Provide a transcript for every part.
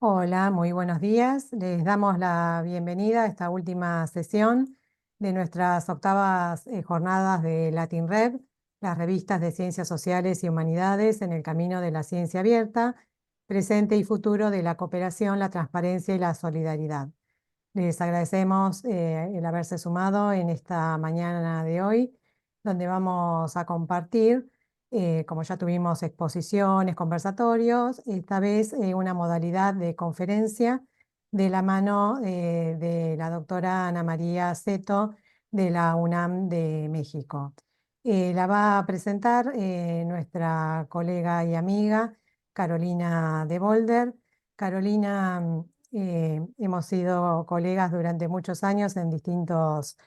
Hola, muy buenos días. Les damos la bienvenida a esta última sesión de nuestras octavas jornadas de Latin Rev, las revistas de Ciencias Sociales y Humanidades en el camino de la ciencia abierta, presente y futuro de la cooperación, la transparencia y la solidaridad. Les agradecemos el haberse sumado en esta mañana de hoy, donde vamos a compartir, como ya tuvimos exposiciones, conversatorios, esta vez una modalidad de conferencia de la mano de la doctora Ana María Seto de la UNAM de México. La va a presentar nuestra colega y amiga Carolina de Bolder. Carolina, hemos sido colegas durante muchos años en distintos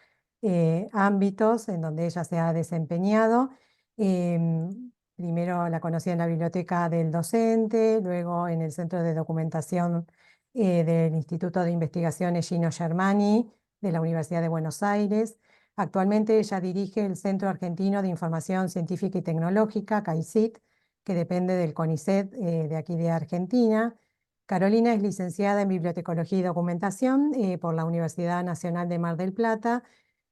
ámbitos en donde ella se ha desempeñado. Primero la conocí en la biblioteca del docente, luego en el Centro de Documentación del Instituto de Investigaciones Gino Germani de la Universidad de Buenos Aires. Actualmente ella dirige el Centro Argentino de Información Científica y Tecnológica, CAICIT, que depende del CONICET de aquí de Argentina. Carolina es licenciada en Bibliotecología y Documentación por la Universidad Nacional de Mar del Plata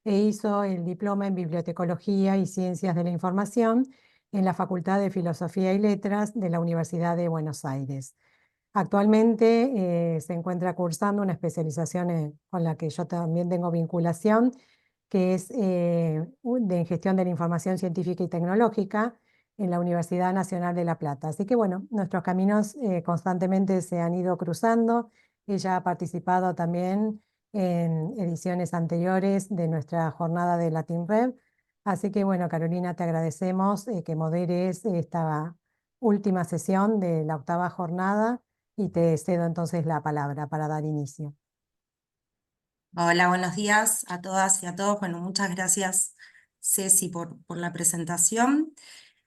e hizo el diploma en Bibliotecología y Ciencias de la Información en la Facultad de Filosofía y Letras de la Universidad de Buenos Aires. Actualmente se encuentra cursando una especialización con la que yo también tengo vinculación, que es de gestión de la información científica y tecnológica en la Universidad Nacional de La Plata. Así que bueno, nuestros caminos constantemente se han ido cruzando. Ella ha participado también en ediciones anteriores de nuestra jornada de Latin Rev. Así que bueno, Carolina, te agradecemos que moderes esta última sesión de la octava jornada y te cedo entonces la palabra para dar inicio. Hola, buenos días a todas y a todos. Bueno, muchas gracias, Ceci, por la presentación.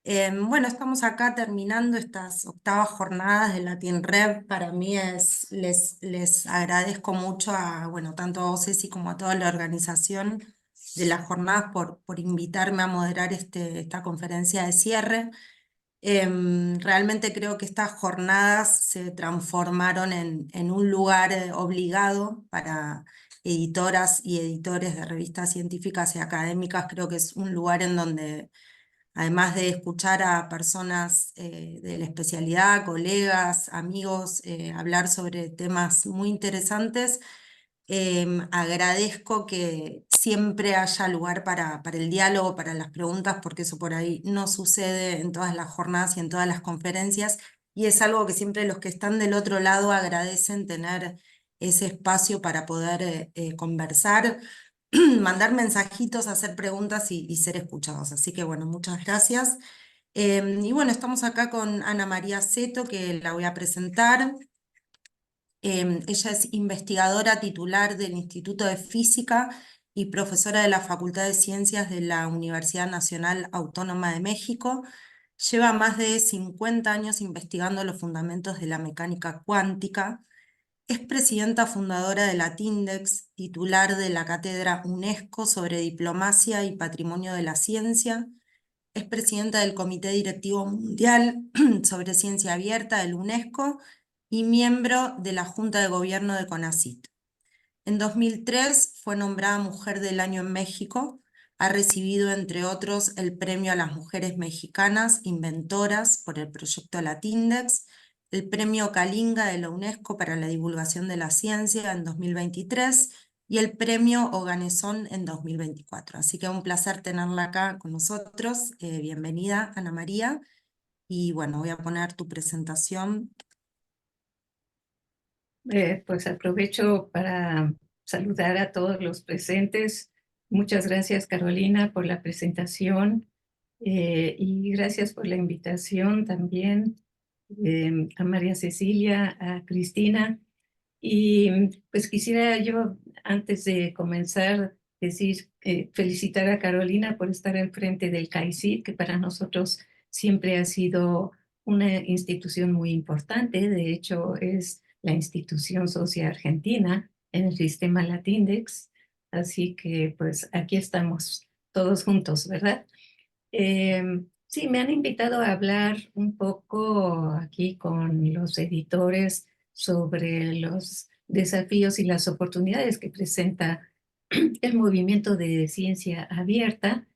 Bueno, estamos acá terminando estas octavas jornadas de Latin Rev. Para mí les agradezco mucho bueno, tanto a vos, Ceci, como a toda la organización de las jornadas por invitarme a moderar esta conferencia de cierre. Realmente creo que estas jornadas se transformaron en un lugar obligado para editoras y editores de revistas científicas y académicas. Creo que es un lugar en donde, además de escuchar a personas de la especialidad, colegas, amigos, hablar sobre temas muy interesantes, agradezco que siempre haya lugar para el diálogo, para las preguntas, porque eso por ahí no sucede en todas las jornadas y en todas las conferencias, y es algo que siempre los que están del otro lado agradecen tener ese espacio para poder conversar, mandar mensajitos, hacer preguntas y ser escuchados. Así que bueno, muchas gracias. Y bueno, estamos acá con Ana María Seto, que la voy a presentar. Ella es investigadora titular del Instituto de Física y profesora de la Facultad de Ciencias de la Universidad Nacional Autónoma de México. Lleva más de 50 años investigando los fundamentos de la mecánica cuántica. Es presidenta fundadora de la TINDEX, titular de la Cátedra UNESCO sobre Diplomacia y Patrimonio de la Ciencia. Es presidenta del Comité Directivo Mundial sobre Ciencia Abierta del UNESCO y miembro de la Junta de Gobierno de CONACYT. En 2003 fue nombrada Mujer del Año en México. Ha recibido, entre otros, el Premio a las Mujeres Mexicanas Inventoras por el proyecto Latindex, el Premio Kalinga de la UNESCO para la divulgación de la ciencia en 2023 y el Premio Oganesón en 2024. Así que un placer tenerla acá con nosotros. Bienvenida, Ana María. Y bueno, voy a poner tu presentación. Pues aprovecho para saludar a todos los presentes. Muchas gracias, Carolina, por la presentación y gracias por la invitación también a María Cecilia, a Cristina. Y pues quisiera yo, antes de comenzar, decir, felicitar a Carolina por estar al frente del CAICIT, que para nosotros siempre ha sido una institución muy importante. De hecho, es la institución socia argentina en el sistema Latindex. Así que pues aquí estamos todos juntos, ¿verdad? Sí, me han invitado a hablar un poco aquí con los editores sobre los desafíos y las oportunidades que presenta el movimiento de ciencia abierta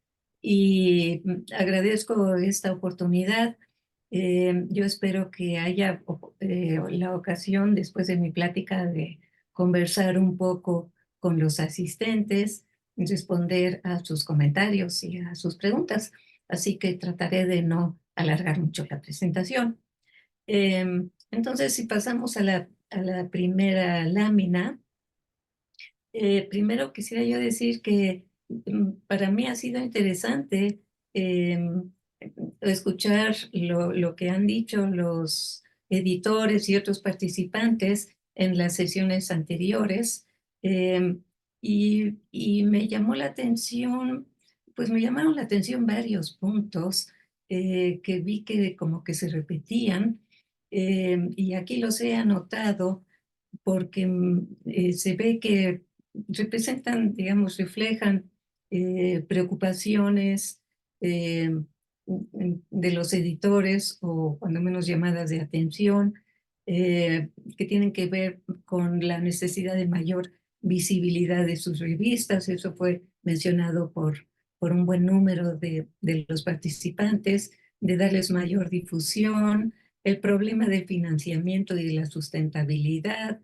y agradezco esta oportunidad. Yo espero que haya la ocasión, después de mi plática, de conversar un poco con los asistentes, responder a sus comentarios y a sus preguntas. Así que trataré de no alargar mucho la presentación. Entonces, si pasamos a la primera lámina, primero quisiera yo decir que para mí ha sido interesante escuchar lo que han dicho los editores y otros participantes en las sesiones anteriores. eh, y me llamó la atención, pues me llamaron la atención varios puntos que vi que como que se repetían, y aquí los he anotado porque se ve que representan, digamos, reflejan preocupaciones eh, de los editores o cuando menos llamadas de atención que tienen que ver con la necesidad de mayor visibilidad de sus revistas. Eso fue mencionado por un buen número de los participantes, de darles mayor difusión, el problema del financiamiento y de la sustentabilidad,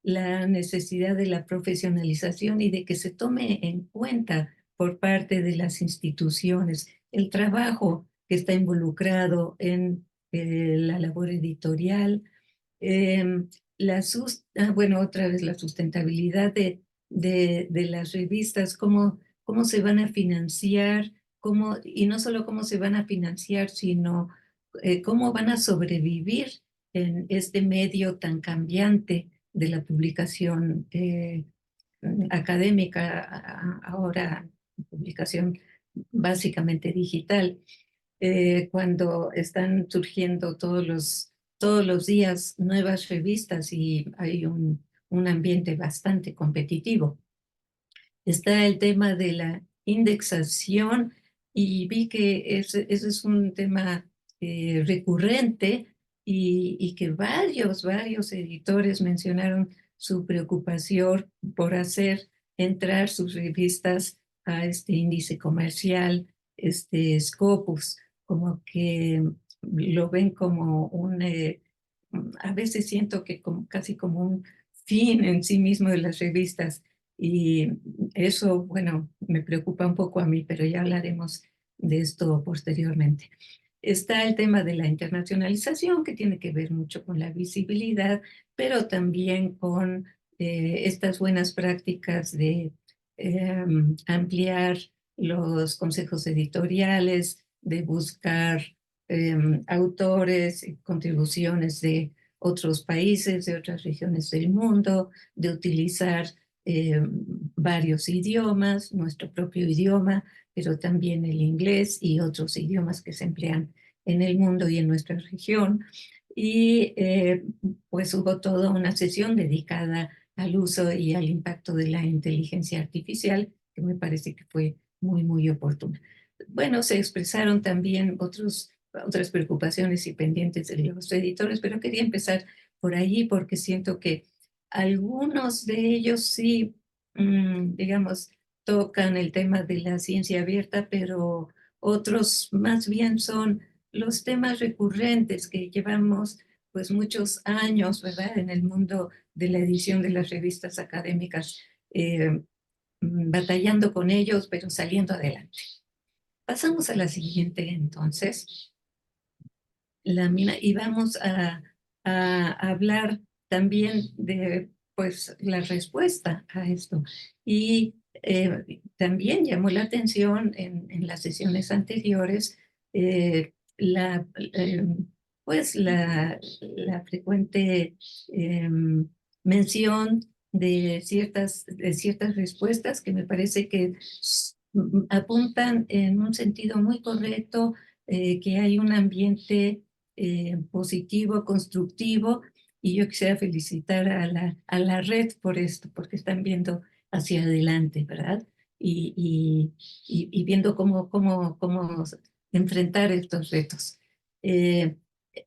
la necesidad de la profesionalización y de que se tome en cuenta por parte de las instituciones el trabajo que está involucrado en la labor editorial, bueno, otra vez la sustentabilidad de las revistas, cómo se van a financiar, y no solo cómo se van a financiar, sino cómo van a sobrevivir en este medio tan cambiante de la publicación académica, ahora publicación básicamente digital, cuando están surgiendo todos los días nuevas revistas y hay un ambiente bastante competitivo. Está el tema de la indexación y vi que ese es un tema recurrente y que varios editores mencionaron su preocupación por hacer entrar sus revistas a este índice comercial, este Scopus, como que lo ven como a veces siento que casi como un fin en sí mismo de las revistas. Y eso, bueno, me preocupa un poco a mí, pero ya hablaremos de esto posteriormente. Está el tema de la internacionalización, que tiene que ver mucho con la visibilidad, pero también con estas buenas prácticas de ampliar los consejos editoriales, de buscar autores y contribuciones de otros países, de otras regiones del mundo, de utilizar varios idiomas, nuestro propio idioma, pero también el inglés y otros idiomas que se emplean en el mundo y en nuestra región. Y pues hubo toda una sesión dedicada al uso y al impacto de la inteligencia artificial, que me parece que fue muy oportuna. Bueno, se expresaron también otras preocupaciones y pendientes de los editores, pero quería empezar por allí porque siento que algunos de ellos sí, digamos, tocan el tema de la ciencia abierta, pero otros más bien son los temas recurrentes que llevamos pues muchos años, ¿verdad?, en el mundo de la edición de las revistas académicas, batallando con ellos, pero saliendo adelante. Pasamos a la siguiente entonces, y vamos a hablar también de pues la respuesta a esto. Y también llamó la atención en las sesiones anteriores pues la frecuente mención de ciertas respuestas que me parece que apuntan en un sentido muy correcto, que hay un ambiente positivo, constructivo, y yo quisiera felicitar a la red por esto, porque están viendo hacia adelante, ¿verdad? Y viendo cómo enfrentar estos retos.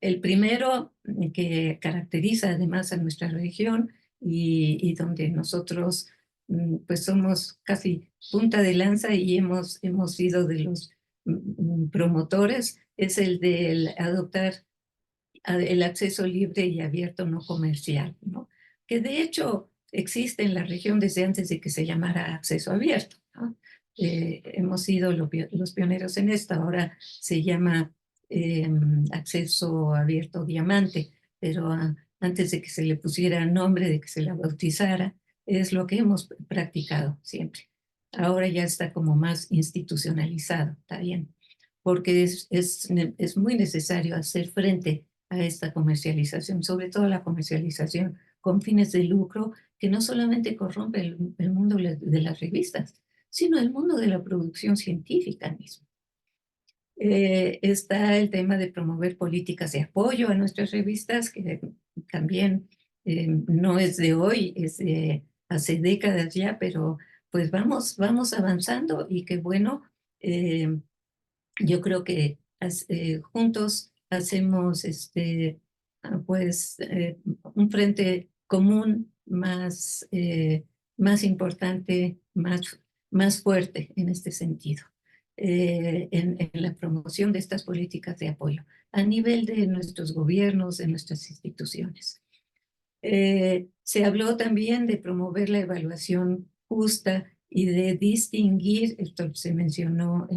El primero que caracteriza además a nuestra región y donde nosotros pues somos casi punta de lanza y hemos sido de los promotores, es el de adoptar el acceso libre y abierto no comercial, ¿no? Que de hecho existe en la región desde antes de que se llamara acceso abierto, ¿no? Hemos sido los pioneros en esto, ahora se llama acceso abierto diamante, pero antes de que se le pusiera nombre, de que se la bautizara, es lo que hemos practicado siempre. Ahora ya está como más institucionalizado, está bien, porque es muy necesario hacer frente a esta comercialización, sobre todo la comercialización con fines de lucro, que no solamente corrompe el mundo de las revistas, sino el mundo de la producción científica mismo. Está el tema de promover políticas de apoyo a nuestras revistas, que también no es de hoy, es de hace décadas ya, pero pues vamos avanzando y qué bueno. Yo creo que juntos hacemos pues, un frente común más importante, más fuerte en este sentido, en la promoción de estas políticas de apoyo a nivel de nuestros gobiernos, de nuestras instituciones. Se habló también de promover la evaluación justa y de distinguir, esto se mencionó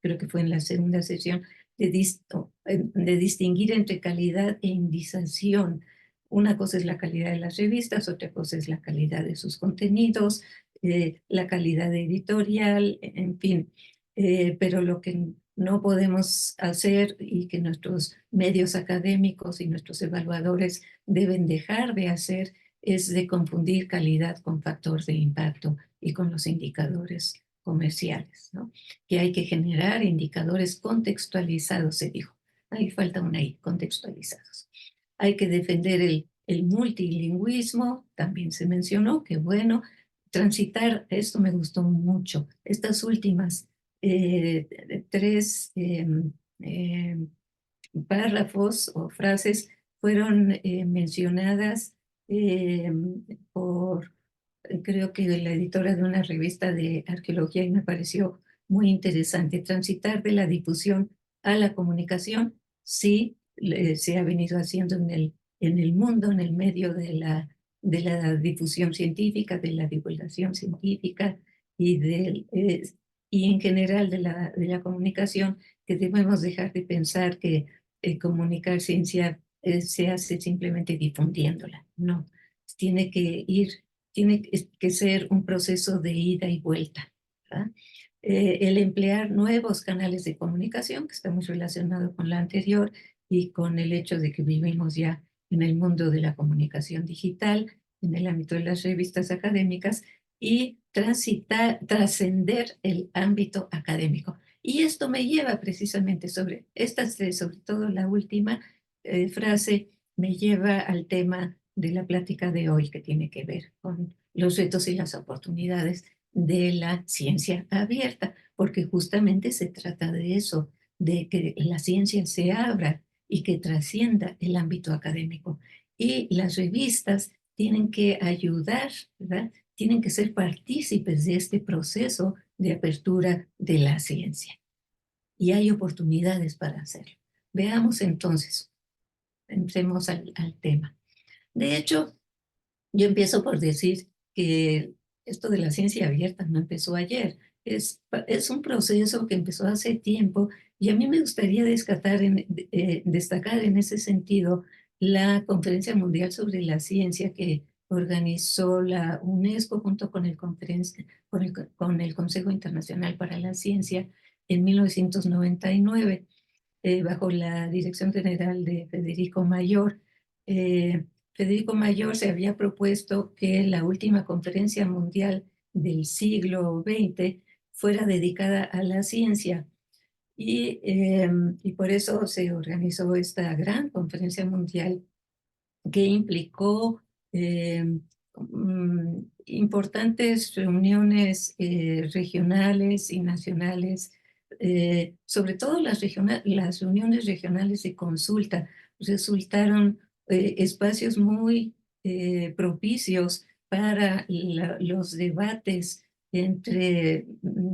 creo que fue en la segunda sesión, de distinguir entre calidad e indización. Una cosa es la calidad de las revistas, otra cosa es la calidad de sus contenidos, la calidad editorial, en fin. Pero lo que no podemos hacer y que nuestros medios académicos y nuestros evaluadores deben dejar de hacer es de confundir calidad con factor de impacto y con los indicadores comerciales, ¿no? Que hay que generar indicadores contextualizados, se dijo. Ahí falta una I, contextualizados. Hay que defender el multilingüismo, también se mencionó, que bueno, transitar, esto me gustó mucho, estas últimas tres párrafos o frases fueron mencionadas eh, por, creo que la editora de una revista de arqueología, y me pareció muy interesante. Transitar de la difusión a la comunicación, sí, se ha venido haciendo en el mundo, en el medio de la difusión científica, de la divulgación científica y en general de la comunicación, que debemos dejar de pensar que comunicar ciencia se hace simplemente difundiéndola. No, tiene que ser un proceso de ida y vuelta, ¿verdad? El emplear nuevos canales de comunicación, que está muy relacionado con la anterior y con el hecho de que vivimos ya en el mundo de la comunicación digital, en el ámbito de las revistas académicas, y trascender el ámbito académico. Y esto me lleva precisamente sobre estas tres, sobre todo la última frase, me lleva al tema de la plática de hoy, que tiene que ver con los retos y las oportunidades de la ciencia abierta, porque justamente se trata de eso, de que la ciencia se abra y que trascienda el ámbito académico. Y las revistas tienen que ayudar, ¿verdad? Tienen que ser partícipes de este proceso de apertura de la ciencia. Y hay oportunidades para hacerlo. Veamos entonces, entremos al tema. De hecho, yo empiezo por decir que esto de la ciencia abierta no empezó ayer. Es un proceso que empezó hace tiempo y a mí me gustaría destacar en ese sentido la Conferencia Mundial sobre la Ciencia que organizó la UNESCO junto con con el Consejo Internacional para la Ciencia en 1999, bajo la dirección general de Federico Mayor. Federico Mayor se había propuesto que la última conferencia mundial del siglo XX fuera dedicada a la ciencia y por eso se organizó esta gran conferencia mundial que implicó importantes reuniones regionales y nacionales sobre todo las reuniones regionales de consulta resultaron espacios muy propicios para los debates entre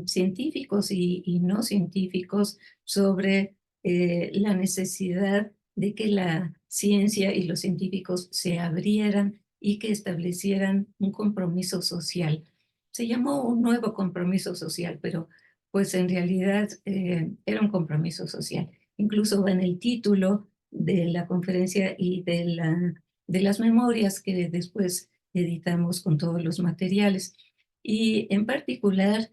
científicos y no científicos sobre la necesidad de que la ciencia y los científicos se abrieran y que establecieran un compromiso social. Se llamó un nuevo compromiso social, pero pues en realidad era un compromiso social. Incluso va en el título de la conferencia y de las memorias que después editamos con todos los materiales. Y en particular,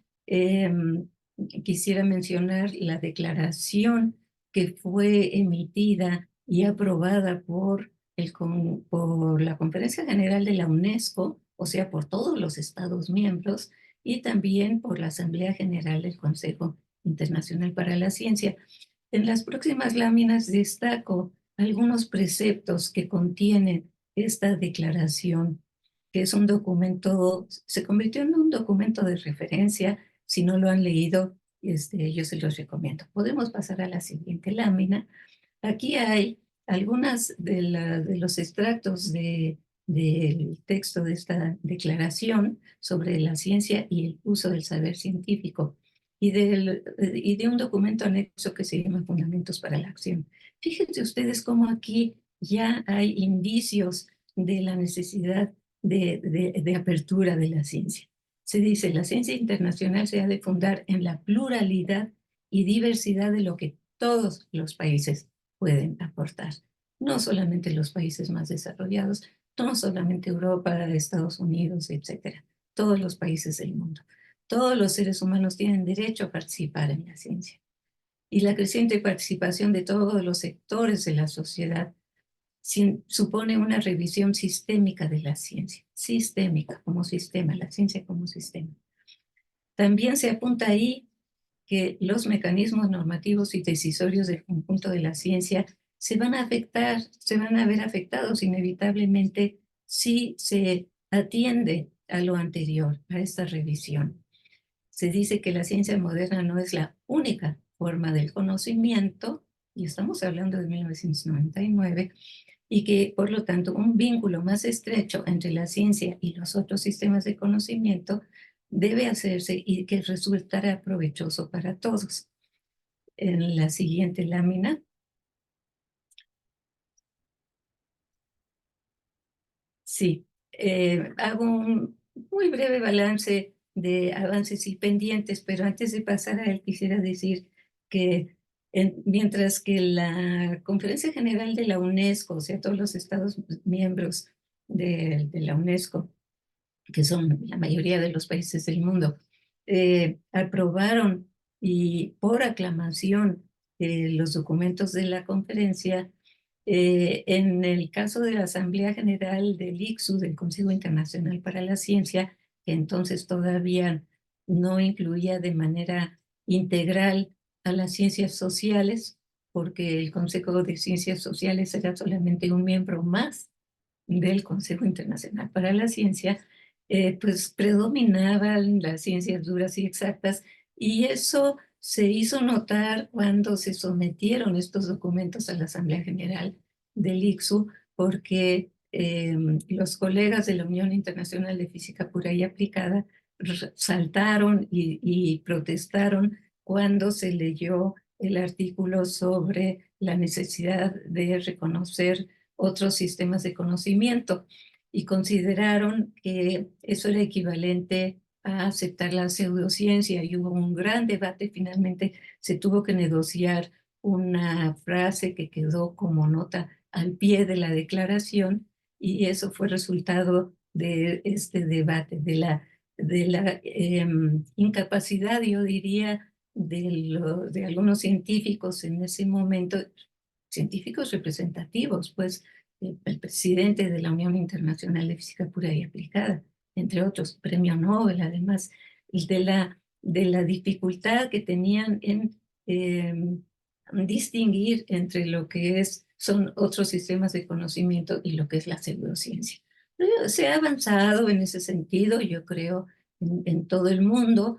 quisiera mencionar la declaración que fue emitida y aprobada por la Conferencia General de la UNESCO, o sea, por todos los Estados miembros, y también por la Asamblea General del Consejo Internacional para la Ciencia. En las próximas láminas destaco algunos preceptos que contienen esta declaración, que es un documento, se convirtió en un documento de referencia. Si no lo han leído, yo se los recomiendo. Podemos pasar a la siguiente lámina. Aquí hay algunas de los extractos del texto de esta declaración sobre la ciencia y el uso del saber científico y de un documento anexo que se llama Fundamentos para la Acción. Fíjense ustedes cómo aquí ya hay indicios de la necesidad de apertura de la ciencia. Se dice, la ciencia internacional se ha de fundar en la pluralidad y diversidad de lo que todos los países pueden aportar. No solamente los países más desarrollados, no solamente Europa, Estados Unidos, etcétera. Todos los países del mundo. Todos los seres humanos tienen derecho a participar en la ciencia. Y la creciente participación de todos los sectores de la sociedad supone una revisión sistémica de la ciencia. Sistémica, como sistema, la ciencia como sistema. También se apunta ahí que los mecanismos normativos y decisorios del conjunto de la ciencia se van a ver afectados inevitablemente si se atiende a lo anterior, a esta revisión. Se dice que la ciencia moderna no es la única forma del conocimiento, y estamos hablando de 1999, y que, por lo tanto, un vínculo más estrecho entre la ciencia y los otros sistemas de conocimiento debe hacerse y que resultará provechoso para todos. En la siguiente lámina. Sí, hago un muy breve balance de avances y pendientes, pero antes de pasar a él quisiera decir que mientras que la Conferencia General de la UNESCO, o sea, todos los Estados miembros de la UNESCO, que son la mayoría de los países del mundo, aprobaron y por aclamación los documentos de la conferencia. En el caso de la Asamblea General del ICSU, del Consejo Internacional para la Ciencia, que entonces todavía no incluía de manera integral a las ciencias sociales, porque el Consejo de Ciencias Sociales era solamente un miembro más del Consejo Internacional para la Ciencia, pues predominaban las ciencias duras y exactas, y eso se hizo notar cuando se sometieron estos documentos a la Asamblea General del ICSU, porque los colegas de la Unión Internacional de Física Pura y Aplicada saltaron y protestaron cuando se leyó el artículo sobre la necesidad de reconocer otros sistemas de conocimiento y consideraron que eso era equivalente a aceptar la pseudociencia, y hubo un gran debate. Finalmente se tuvo que negociar una frase que quedó como nota al pie de la declaración, y eso fue resultado de este debate, de la incapacidad, yo diría, de algunos científicos en ese momento, científicos representativos, pues el presidente de la Unión Internacional de Física Pura y Aplicada, entre otros, premio Nobel, además, y de la dificultad que tenían en distinguir entre lo que son otros sistemas de conocimiento y lo que es la pseudociencia. Se ha avanzado en ese sentido, yo creo, en todo el mundo.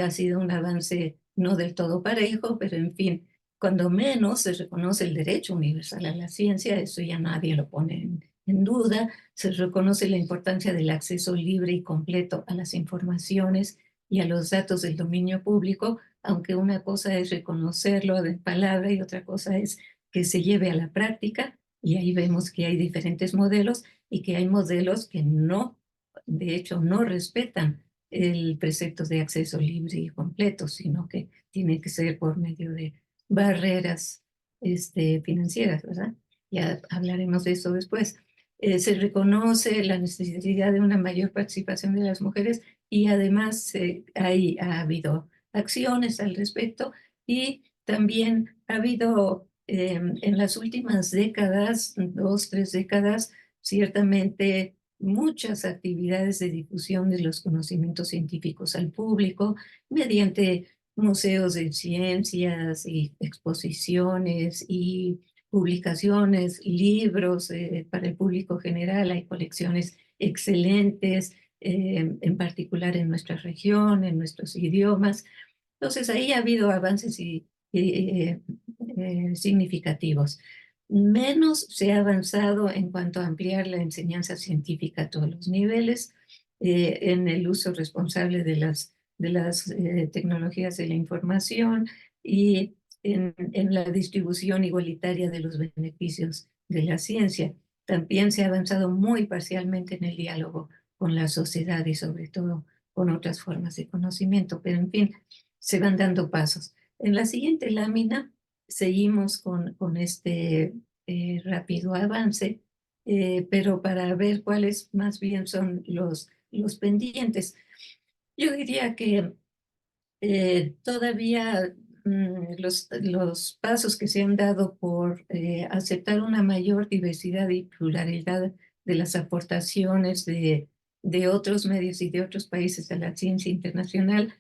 Ha sido un avance no del todo parejo, pero en fin, cuando menos se reconoce el derecho universal a la ciencia, eso ya nadie lo pone en duda, se reconoce la importancia del acceso libre y completo a las informaciones y a los datos del dominio público, aunque una cosa es reconocerlo de palabra y otra cosa es que se lleve a la práctica, y ahí vemos que hay diferentes modelos y que hay modelos que no, de hecho, no respetan el precepto de acceso libre y completo, sino que tiene que ser por medio de barreras financieras, ¿verdad? Ya hablaremos de eso después. Se reconoce la necesidad de una mayor participación de las mujeres y además ha habido acciones al respecto y también ha habido en las últimas décadas, 2, 3 décadas, ciertamente muchas actividades de difusión de los conocimientos científicos al público mediante museos de ciencias y exposiciones y publicaciones, libros para el público general. Hay colecciones excelentes, en particular en nuestra región, en nuestros idiomas. Entonces ahí ha habido avances significativos. Menos se ha avanzado en cuanto a ampliar la enseñanza científica a todos los niveles, en el uso responsable de las tecnologías de la información y en la distribución igualitaria de los beneficios de la ciencia. También se ha avanzado muy parcialmente en el diálogo con la sociedad y sobre todo con otras formas de conocimiento, pero en fin, se van dando pasos. En la siguiente lámina seguimos con este rápido avance, pero para ver cuáles más bien son los pendientes. Yo diría que todavía los pasos que se han dado por aceptar una mayor diversidad y pluralidad de las aportaciones de otros medios y de otros países a la ciencia internacional,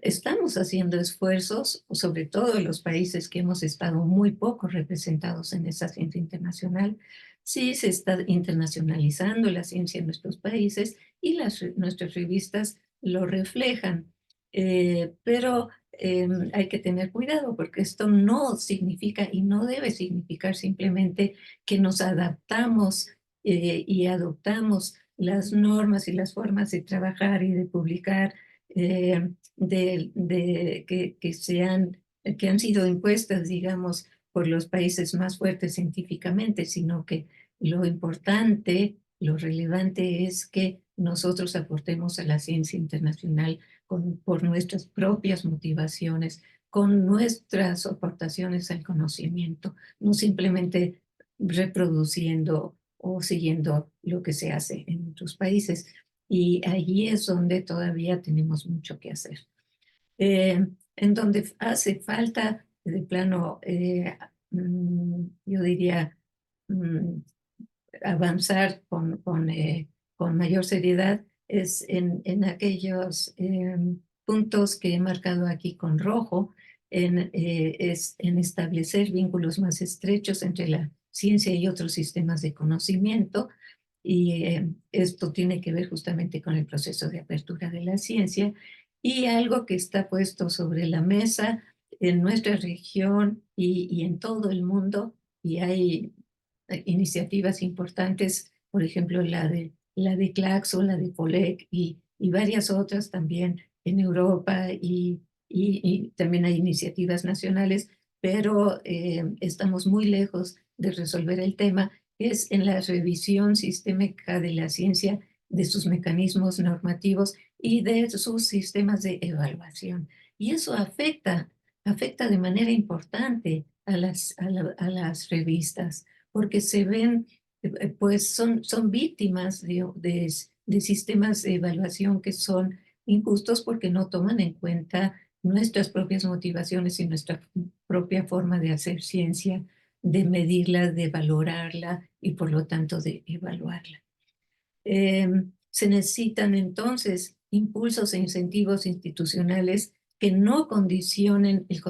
estamos haciendo esfuerzos, sobre todo en los países que hemos estado muy poco representados en esa ciencia internacional. Sí se está internacionalizando la ciencia en nuestros países y nuestras revistas lo reflejan. Pero hay que tener cuidado porque esto no significa y no debe significar simplemente que nos adaptamos y adoptamos las normas y las formas de trabajar y de publicar que han sido impuestas, digamos, por los países más fuertes científicamente, sino que lo importante, lo relevante es que nosotros aportemos a la ciencia internacional por nuestras propias motivaciones, con nuestras aportaciones al conocimiento, no simplemente reproduciendo o siguiendo lo que se hace en otros países. Y allí es donde todavía tenemos mucho que hacer. En donde hace falta de plano, yo diría, avanzar con mayor seriedad es en aquellos puntos que he marcado aquí con rojo, es en establecer vínculos más estrechos entre la ciencia y otros sistemas de conocimiento. Y esto tiene que ver justamente con el proceso de apertura de la ciencia y algo que está puesto sobre la mesa en nuestra región y en todo el mundo, y hay iniciativas importantes, por ejemplo, la de Claxo, la de FOLEC y varias otras también en Europa y también hay iniciativas nacionales, pero estamos muy lejos de resolver el tema, es en la revisión sistémica de la ciencia, de sus mecanismos normativos y de sus sistemas de evaluación. Y eso afecta de manera importante a las revistas, porque se ven, pues son víctimas de sistemas de evaluación que son injustos porque no toman en cuenta nuestras propias motivaciones y nuestra propia forma de hacer ciencia, de medirla, de valorarla y por lo tanto de evaluarla. Se necesitan entonces impulsos e incentivos institucionales que no condicionen el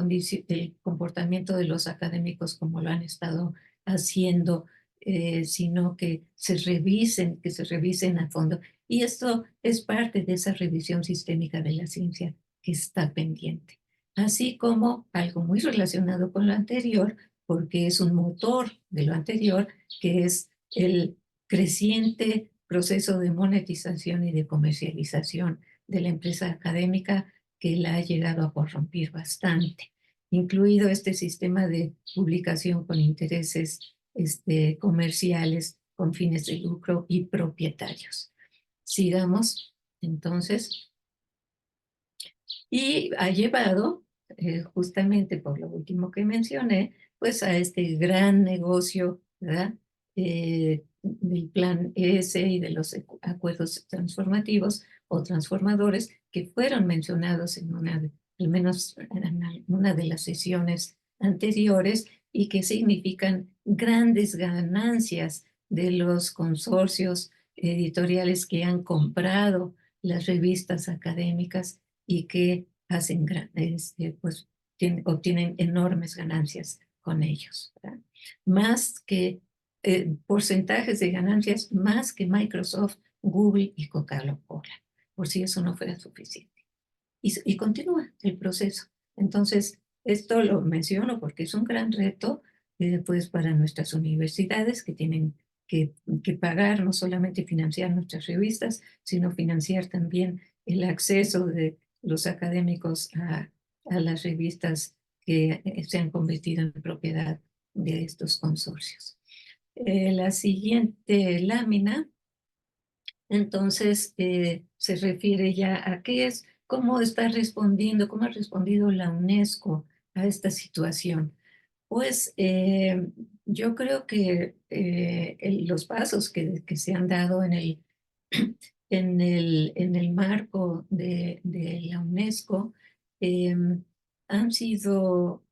comportamiento de los académicos como lo han estado haciendo, sino que se revisen a fondo. Y esto es parte de esa revisión sistémica de la ciencia que está pendiente. así como algo muy relacionado con lo anterior, porque es un motor de lo anterior, que es el creciente proceso de monetización y de comercialización de la empresa académica, que la ha llegado a corromper bastante, incluido este sistema de publicación con intereses comerciales, con fines de lucro y propietarios. Sigamos, entonces, y ha llevado, justamente por lo último que mencioné, pues a este gran negocio, ¿verdad? Del plan ES y de los acuerdos transformativos o transformadores que fueron mencionados en al menos en una de las sesiones anteriores, y que significan grandes ganancias de los consorcios editoriales que han comprado las revistas académicas y que hacen pues obtienen enormes ganancias con ellos, ¿verdad? Más que porcentajes de ganancias, más que Microsoft, Google y Coca-Cola, por si eso no fuera suficiente. Y continúa el proceso. Entonces, esto lo menciono porque es un gran reto, pues, para nuestras universidades, que tienen que pagar, no solamente financiar nuestras revistas, sino financiar también el acceso de los académicos a las revistas que se han convertido en propiedad de estos consorcios. La siguiente lámina, entonces, se refiere ya a qué es, cómo está respondiendo, cómo ha respondido la UNESCO a esta situación. Pues yo creo que los pasos que se han dado en el marco de la UNESCO eh, han sido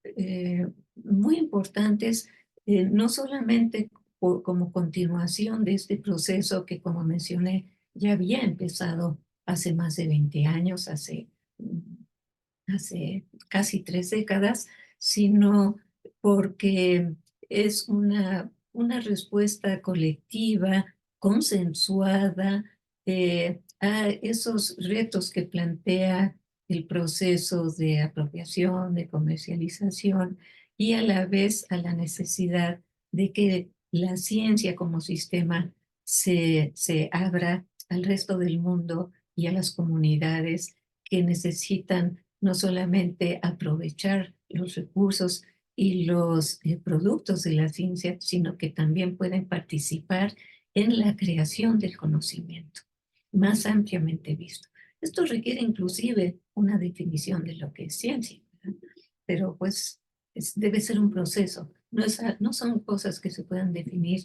muy importantes, no solamente como continuación de este proceso que, como mencioné, ya había empezado hace más de 20 años, hace casi 3 décadas, sino porque es una respuesta colectiva, consensuada, a esos retos que plantea el proceso de apropiación, de comercialización, y a la vez a la necesidad de que la ciencia como sistema se abra al resto del mundo y a las comunidades que necesitan no solamente aprovechar los recursos y los productos de la ciencia, sino que también pueden participar en la creación del conocimiento, más ampliamente visto. Esto requiere inclusive una definición de lo que es ciencia, ¿verdad? Pero pues debe ser un proceso, no son cosas que se puedan definir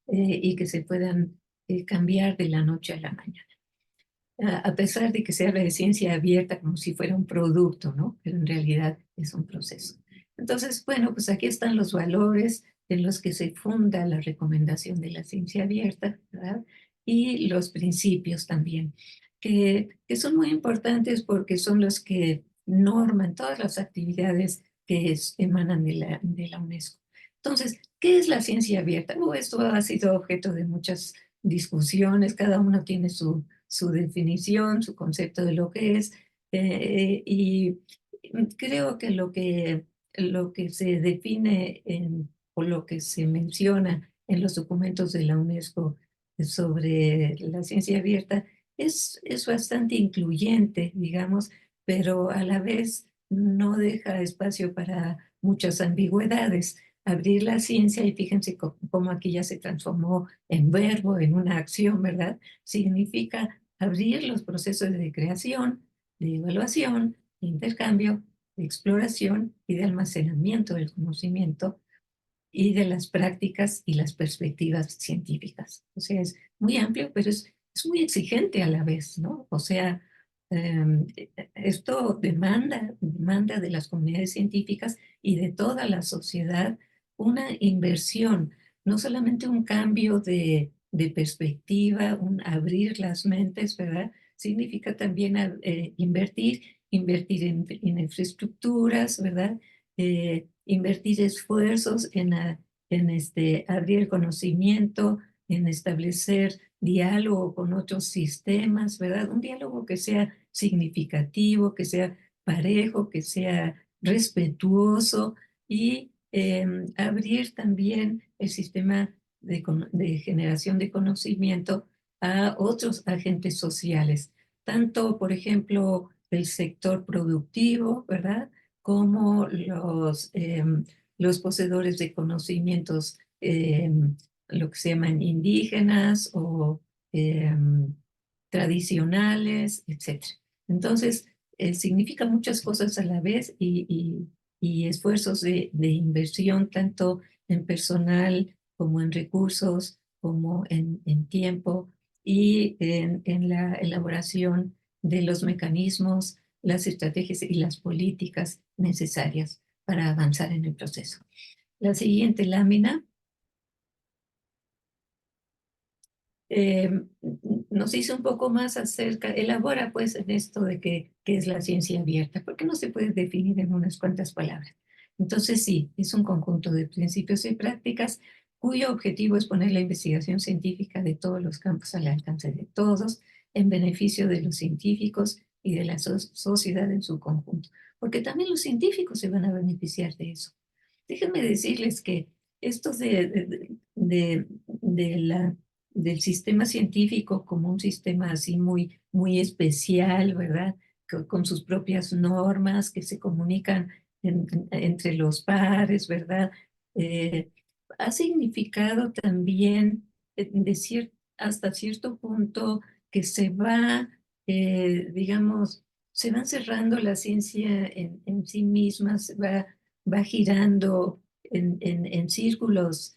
y que se puedan cambiar de la noche a la mañana, a pesar de que se habla de ciencia abierta como si fuera un producto, ¿no? Pero en realidad es un proceso. Entonces, bueno, pues aquí están los valores en los que se funda la recomendación de la ciencia abierta, ¿verdad? Y los principios también, que son muy importantes porque son los que norman todas las actividades que emanan de la UNESCO. Entonces, ¿qué es la ciencia abierta? Esto ha sido objeto de muchas discusiones, cada uno tiene su definición, su concepto de lo que es, y creo que lo que se define o lo que se menciona en los documentos de la UNESCO sobre la ciencia abierta es bastante incluyente, digamos, pero a la vez no deja espacio para muchas ambigüedades. Abrir la ciencia, y fíjense cómo aquí ya se transformó en verbo, en una acción, ¿verdad? Significa abrir los procesos de creación, de evaluación, de intercambio, de exploración y de almacenamiento del conocimiento y de las prácticas y las perspectivas científicas. O sea, es muy amplio, pero es muy exigente a la vez, ¿no? O sea, esto demanda de las comunidades científicas y de toda la sociedad una inversión, no solamente un cambio de perspectiva, un abrir las mentes, ¿verdad? Significa también invertir en infraestructuras, ¿verdad? Invertir esfuerzos en abrir el conocimiento, en establecer diálogo con otros sistemas, ¿verdad? Un diálogo que sea significativo, que sea parejo, que sea respetuoso y abrir también el sistema de generación de conocimiento a otros agentes sociales, tanto, por ejemplo, el sector productivo, ¿verdad? Como los poseedores de conocimientos, lo que se llaman indígenas o tradicionales, etc. Entonces, significa muchas cosas a la vez y esfuerzos de inversión, tanto en personal como en recursos, como en tiempo y en la elaboración de los mecanismos, las estrategias y las políticas necesarias para avanzar en el proceso. La siguiente lámina nos dice un poco más acerca, elabora pues en esto de qué es la ciencia abierta, porque no se puede definir en unas cuantas palabras. Entonces sí, es un conjunto de principios y prácticas cuyo objetivo es poner la investigación científica de todos los campos al alcance de todos, en beneficio de los científicos y de la sociedad en su conjunto, porque también los científicos se van a beneficiar de eso. Déjenme decirles que esto del sistema científico como un sistema así muy, muy especial, ¿verdad? Con sus propias normas que se comunican entre los pares, ¿verdad? Eh, ha significado también hasta cierto punto que se va, digamos, se va cerrando la ciencia en sí misma, va girando en círculos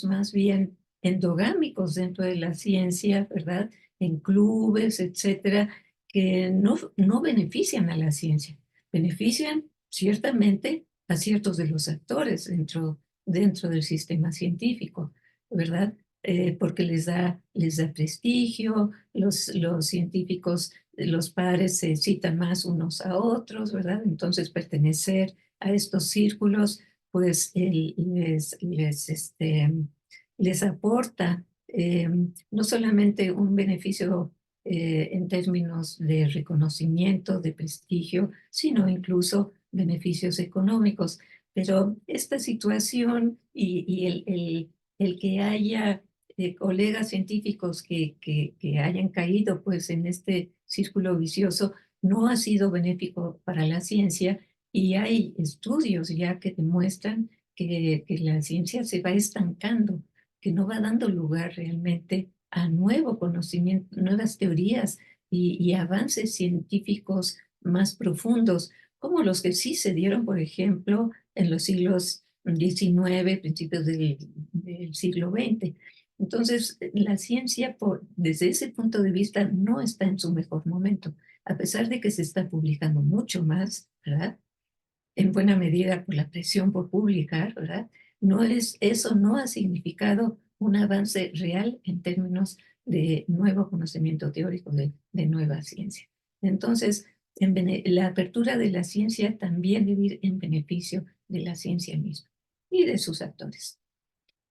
más bien endogámicos dentro de la ciencia, ¿verdad? En clubes, etcétera, que no benefician a la ciencia, benefician ciertamente a ciertos de los actores dentro del sistema científico, ¿verdad? Porque les da prestigio, los científicos, los pares se citan más unos a otros, ¿verdad? Entonces pertenecer a estos círculos, pues les aporta no solamente un beneficio en términos de reconocimiento, de prestigio, sino incluso beneficios económicos. Pero esta situación y el que haya colegas científicos que hayan caído pues, en este círculo vicioso no ha sido benéfico para la ciencia y hay estudios ya que demuestran que la ciencia se va estancando, que no va dando lugar realmente a nuevo conocimiento, nuevas teorías y avances científicos más profundos, como los que sí se dieron, por ejemplo, en los siglos XIX, principios del siglo XX. Entonces, la ciencia, desde ese punto de vista, no está en su mejor momento, a pesar de que se está publicando mucho más, ¿verdad? En buena medida por la presión por publicar, ¿verdad? Eso no ha significado un avance real en términos de nuevo conocimiento teórico, de nueva ciencia. Entonces, la apertura de la ciencia también debe ir en beneficio de la ciencia misma y de sus actores.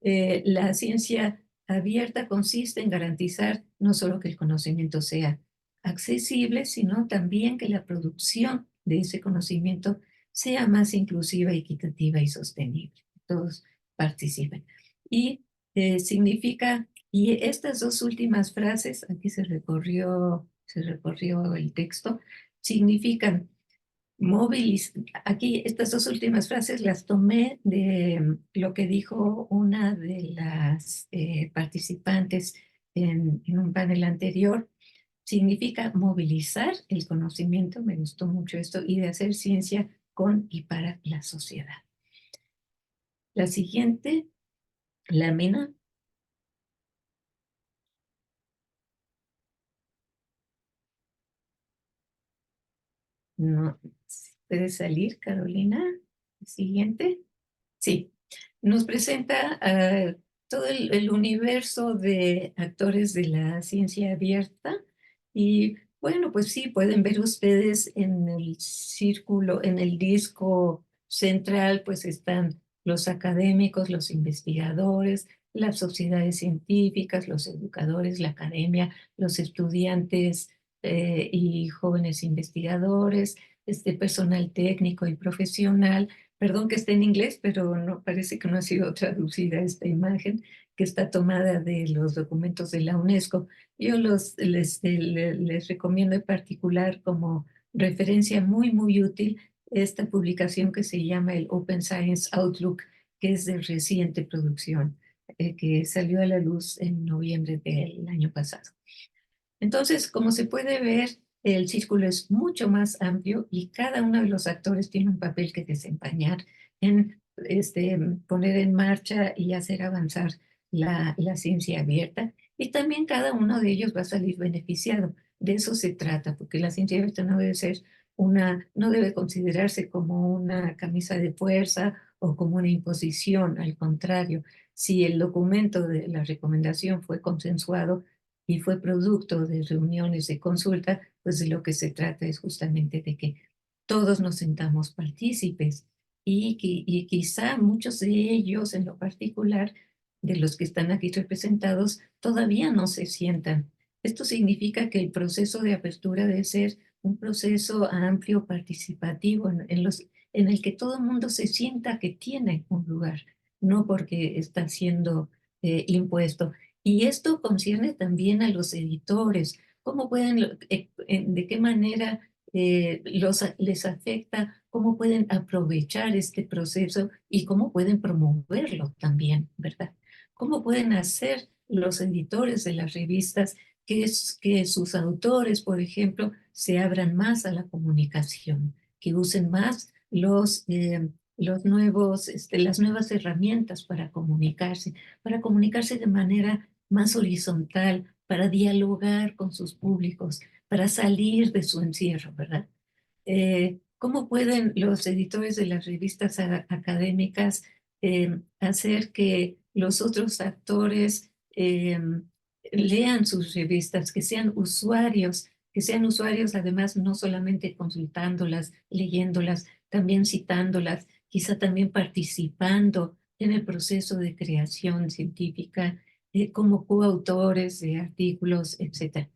La ciencia abierta consiste en garantizar no solo que el conocimiento sea accesible, sino también que la producción de ese conocimiento sea más inclusiva, equitativa y sostenible. Todos participen. Y significa, y estas dos últimas frases, aquí se recorrió el texto, significan aquí estas dos últimas frases las tomé de lo que dijo una de las participantes en un panel anterior. Significa movilizar el conocimiento, me gustó mucho esto, y de hacer ciencia con y para la sociedad. La siguiente lámina. No, ¿puede salir, Carolina? Siguiente. Sí, nos presenta todo el universo de actores de la ciencia abierta y bueno, pues sí, pueden ver ustedes en el círculo, en el disco central, pues están los académicos, los investigadores, las sociedades científicas, los educadores, la academia, los estudiantes y jóvenes investigadores, personal técnico y profesional. Perdón que esté en inglés, pero no, parece que no ha sido traducida esta imagen, que está tomada de los documentos de la UNESCO. Yo les recomiendo en particular como referencia muy útil esta publicación que se llama el Open Science Outlook, que es de reciente producción, que salió a la luz en noviembre del año pasado. Entonces, como se puede ver, el círculo es mucho más amplio y cada uno de los actores tiene un papel que desempeñar en poner en marcha y hacer avanzar la ciencia abierta. Y también cada uno de ellos va a salir beneficiado. De eso se trata, porque la ciencia abierta no debe ser no debe considerarse como una camisa de fuerza o como una imposición. Al contrario, si el documento de la recomendación fue consensuado, y fue producto de reuniones de consulta, pues de lo que se trata es justamente de que todos nos sentamos partícipes y quizá muchos de ellos en lo particular, de los que están aquí representados, todavía no se sientan. Esto significa que el proceso de apertura debe ser un proceso amplio, participativo, en el que todo el mundo se sienta que tiene un lugar, no porque está siendo impuesto. Y esto concierne también a los editores. ¿Cómo pueden, de qué manera les afecta? ¿Cómo pueden aprovechar este proceso y cómo pueden promoverlo también, verdad? ¿Cómo pueden hacer los editores de las revistas que sus autores, por ejemplo, se abran más a la comunicación, que usen más los nuevos, las nuevas herramientas para comunicarse de manera más horizontal, para dialogar con sus públicos, para salir de su encierro, ¿verdad? ¿Cómo pueden los editores de las revistas académicas hacer que los otros actores lean sus revistas, que sean usuarios además no solamente consultándolas, leyéndolas, también citándolas, quizá también participando en el proceso de creación científica, como coautores de artículos, etc.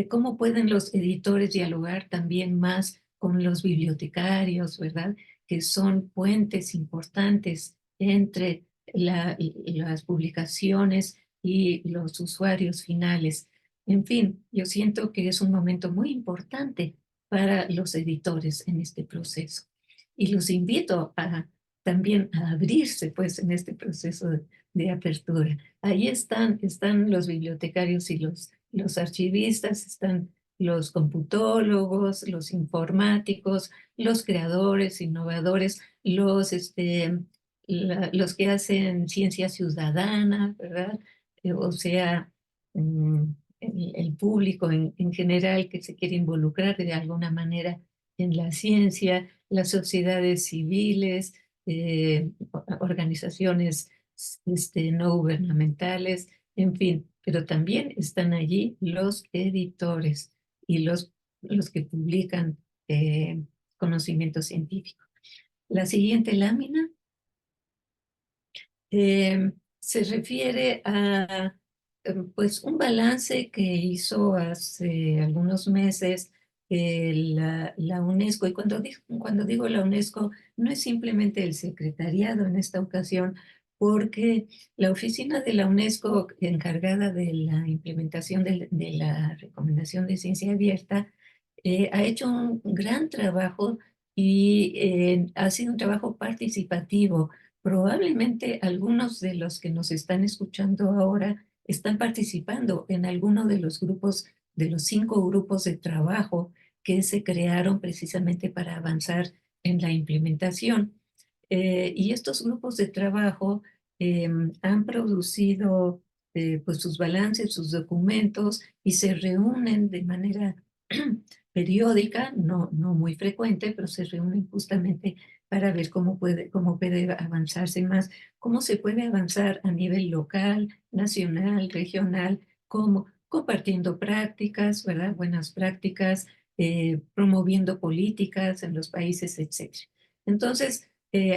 ¿Cómo pueden los editores dialogar también más con los bibliotecarios, ¿verdad? Que son puentes importantes entre las publicaciones y los usuarios finales. En fin, yo siento que es un momento muy importante para los editores en este proceso. Y los invito también a abrirse pues en este proceso de apertura. Ahí están los bibliotecarios y los archivistas, están los computólogos, los informáticos, los creadores, innovadores, los que hacen ciencia ciudadana, ¿verdad? O sea, mm, el público en general que se quiere involucrar de alguna manera en la ciencia, las sociedades civiles, organizaciones no gubernamentales, en fin, pero también están allí los editores y los que publican conocimiento científico. La siguiente lámina se refiere a pues un balance que hizo hace algunos meses la UNESCO. Y cuando digo la UNESCO, no es simplemente el secretariado en esta ocasión, porque la oficina de la UNESCO encargada de la implementación de la recomendación de ciencia abierta ha hecho un gran trabajo y ha sido un trabajo participativo. Probablemente algunos de los que nos están escuchando ahora están participando en alguno de los grupos, de los 5 grupos de trabajo que se crearon precisamente para avanzar en la implementación. Y estos grupos de trabajo han producido pues sus balances, sus documentos y se reúnen de manera periódica, no muy frecuente, pero se reúnen justamente para ver cómo puede avanzarse más, cómo se puede avanzar a nivel local, nacional, regional, compartiendo prácticas, ¿verdad? Buenas prácticas, promoviendo políticas en los países, etc. Entonces,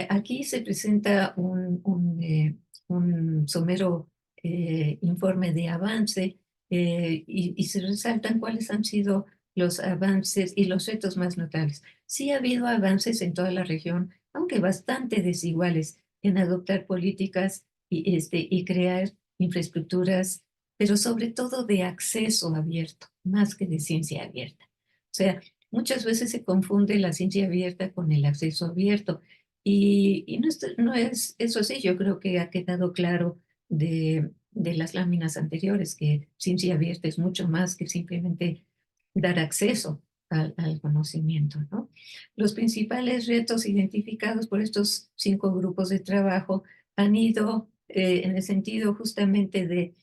aquí se presenta un somero informe de avance y se resaltan cuáles han sido los avances y los retos más notables. Sí ha habido avances en toda la región, aunque bastante desiguales, en adoptar políticas y crear infraestructuras, pero sobre todo de acceso abierto, más que de ciencia abierta. O sea, muchas veces se confunde la ciencia abierta con el acceso abierto. Y no es eso así, yo creo que ha quedado claro de las láminas anteriores que ciencia abierta es mucho más que simplemente dar acceso al conocimiento, ¿no? Los principales retos identificados por estos 5 grupos de trabajo han ido en el sentido justamente de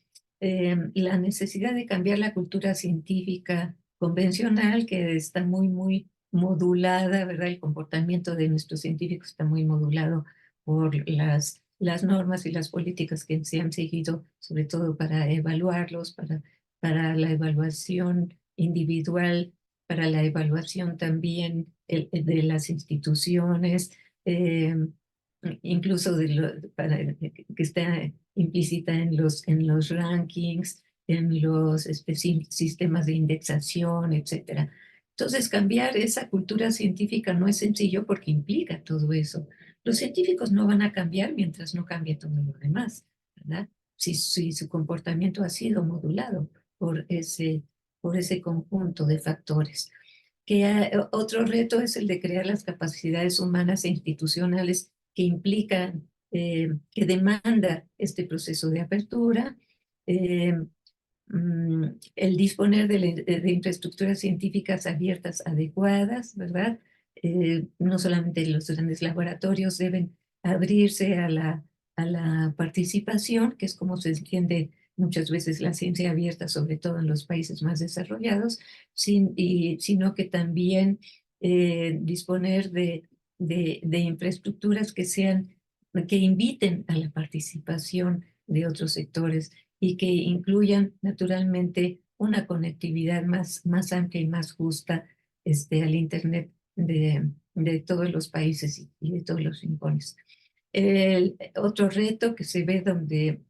la necesidad de cambiar la cultura científica convencional, que está muy modulada, ¿verdad? El comportamiento de nuestros científicos está muy modulado por las normas y las políticas que se han seguido, sobre todo para evaluarlos, para la evaluación individual, para la evaluación también de las instituciones, incluso que está implícita en los rankings, en los sistemas de indexación, etc. Entonces, cambiar esa cultura científica no es sencillo porque implica todo eso. Los científicos no van a cambiar mientras no cambie todo lo demás, ¿verdad? Si su comportamiento ha sido modulado por ese conjunto de factores. Otro reto es el de crear las capacidades humanas e institucionales que implican, que demanda este proceso de apertura, eh, el disponer de infraestructuras científicas abiertas adecuadas, ¿verdad? No solamente los grandes laboratorios deben abrirse a la participación, que es como se entiende muchas veces la ciencia abierta, sobre todo en los países más desarrollados, sino que también disponer de infraestructuras que inviten a la participación de otros sectores y que incluyan naturalmente una conectividad más amplia y más justa al Internet de todos los países y de todos los rincones. El otro reto que se ve donde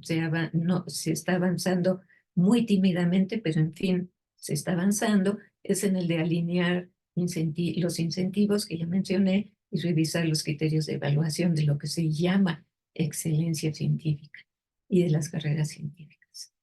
se está avanzando muy tímidamente, pero en fin, se está avanzando, es en el de alinear los incentivos que ya mencioné y revisar los criterios de evaluación de lo que se llama excelencia científica y de las carreras científicas.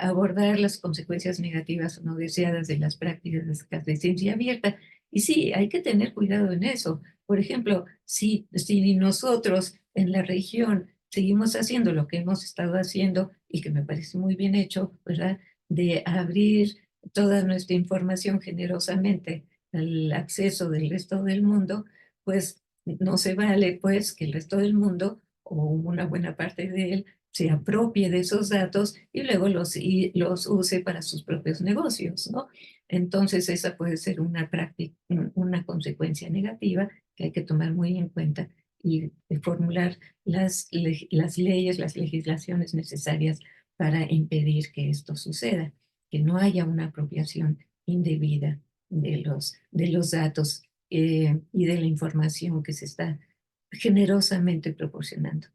Abordar las consecuencias negativas o no deseadas de las prácticas de ciencia abierta. Y sí, hay que tener cuidado en eso. Por ejemplo, si nosotros en la región seguimos haciendo lo que hemos estado haciendo y que me parece muy bien hecho, ¿verdad? De abrir toda nuestra información generosamente al acceso del resto del mundo, pues no se vale pues que el resto del mundo o una buena parte de él se apropie de esos datos y luego los use para sus propios negocios, ¿no? Entonces esa puede ser una consecuencia negativa que hay que tomar muy en cuenta y formular las leyes, las legislaciones necesarias para impedir que esto suceda, que no haya una apropiación indebida de los datos y de la información que se está generosamente proporcionando.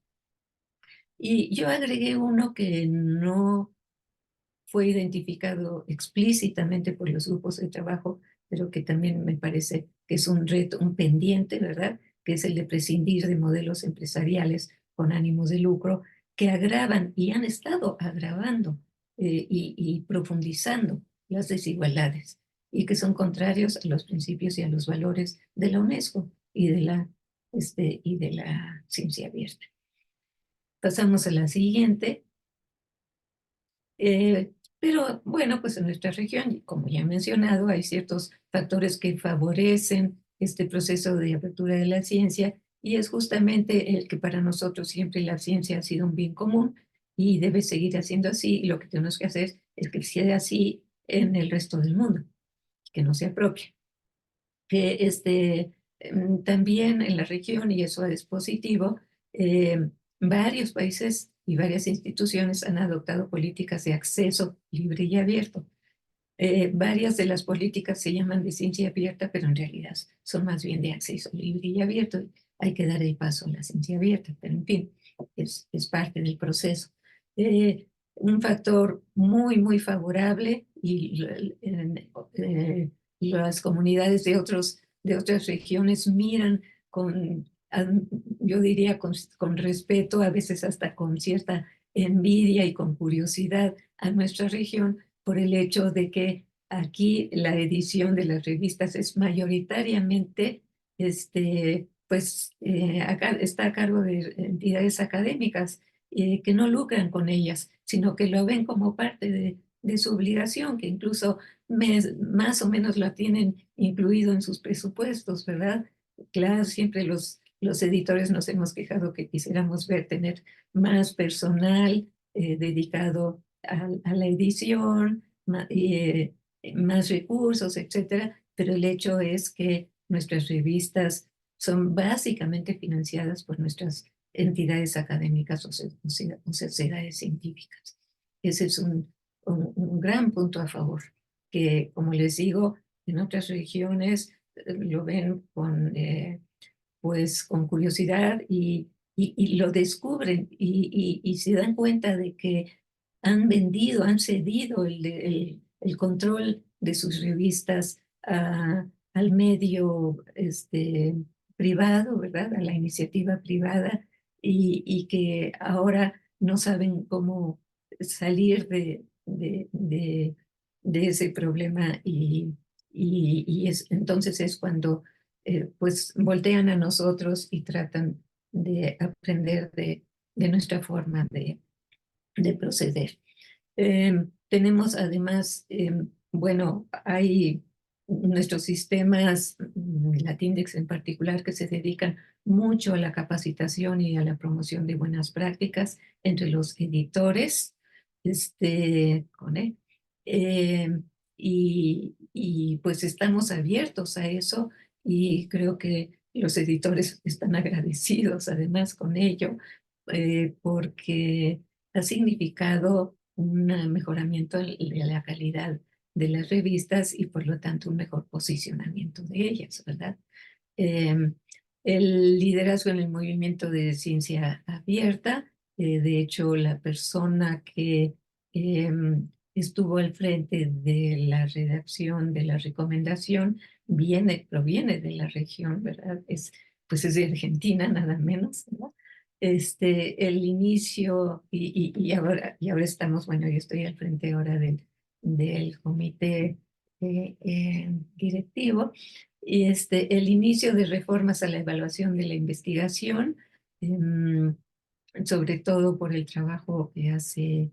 Y yo agregué uno que no fue identificado explícitamente por los grupos de trabajo, pero que también me parece que es un reto, un pendiente, ¿verdad? Que es el de prescindir de modelos empresariales con ánimos de lucro que agravan y han estado agravando y profundizando las desigualdades y que son contrarios a los principios y a los valores de la UNESCO y de la ciencia abierta. Pasamos a la siguiente. Pero bueno, pues en nuestra región, como ya he mencionado, hay ciertos factores que favorecen este proceso de apertura de la ciencia y es justamente el que para nosotros siempre la ciencia ha sido un bien común y debe seguir siendo así, y lo que tenemos que hacer es que sea así en el resto del mundo, que no se apropie. Que también en la región, y eso es positivo, varios países y varias instituciones han adoptado políticas de acceso libre y abierto. Varias de las políticas se llaman de ciencia abierta, pero en realidad son más bien de acceso libre y abierto. Hay que dar el paso a la ciencia abierta, pero en fin, es parte del proceso. Un factor muy favorable las comunidades de otras regiones miran yo diría con respeto, a veces hasta con cierta envidia y con curiosidad a nuestra región por el hecho de que aquí la edición de las revistas es mayoritariamente, acá está a cargo de entidades académicas que no lucran con ellas, sino que lo ven como parte de su obligación, que incluso más o menos lo tienen incluido en sus presupuestos, ¿verdad? Claro, siempre los editores nos hemos quejado que quisiéramos ver tener más personal dedicado a la edición, más recursos, etcétera, pero el hecho es que nuestras revistas son básicamente financiadas por nuestras entidades académicas o sociedades científicas. Ese es un gran punto a favor, que como les digo, en otras regiones lo ven con curiosidad y lo descubren y se dan cuenta de que han cedido el control de sus revistas al medio privado, ¿verdad? A la iniciativa privada y que ahora no saben cómo salir de ese problema entonces es cuando pues voltean a nosotros y tratan de aprender de nuestra forma de proceder. Tenemos además, bueno, hay nuestros sistemas, Latindex en particular, que se dedican mucho a la capacitación y a la promoción de buenas prácticas entre los editores, con él. Y pues estamos abiertos a eso y creo que los editores están agradecidos además con ello, porque ha significado un mejoramiento de la calidad de las revistas y por lo tanto un mejor posicionamiento de ellas, ¿verdad? El liderazgo en el movimiento de ciencia abierta, de hecho la persona que estuvo al frente de la redacción de la recomendación proviene de la región, ¿verdad? Pues es de Argentina, nada menos, ¿no? El inicio, y ahora estamos, bueno, yo estoy al frente ahora del comité directivo, y el inicio de reformas a la evaluación de la investigación, sobre todo por el trabajo que hace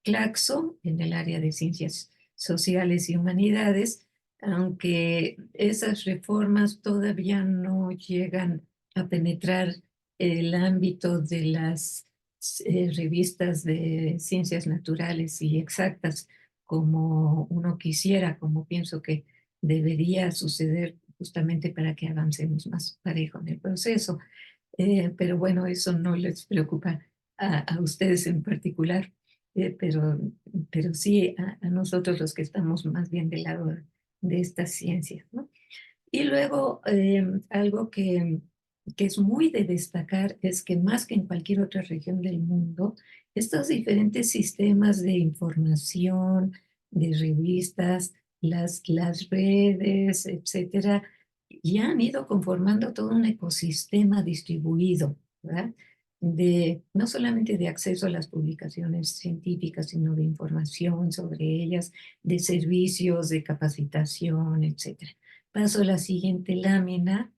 Claxo en el área de ciencias sociales y humanidades, aunque esas reformas todavía no llegan a penetrar el ámbito de las revistas de ciencias naturales y exactas como uno quisiera, como pienso que debería suceder justamente para que avancemos más parejo en el proceso. Pero bueno, eso no les preocupa a ustedes en particular, pero sí a nosotros los que estamos más bien del lado de estas ciencias, ¿no? Y luego, algo que es muy de destacar es que más que en cualquier otra región del mundo, estos diferentes sistemas de información, de revistas, las redes, etcétera, ya han ido conformando todo un ecosistema distribuido, ¿verdad? No solamente de acceso a las publicaciones científicas, sino de información sobre ellas, de servicios, de capacitación, etcétera. Paso a la siguiente lámina.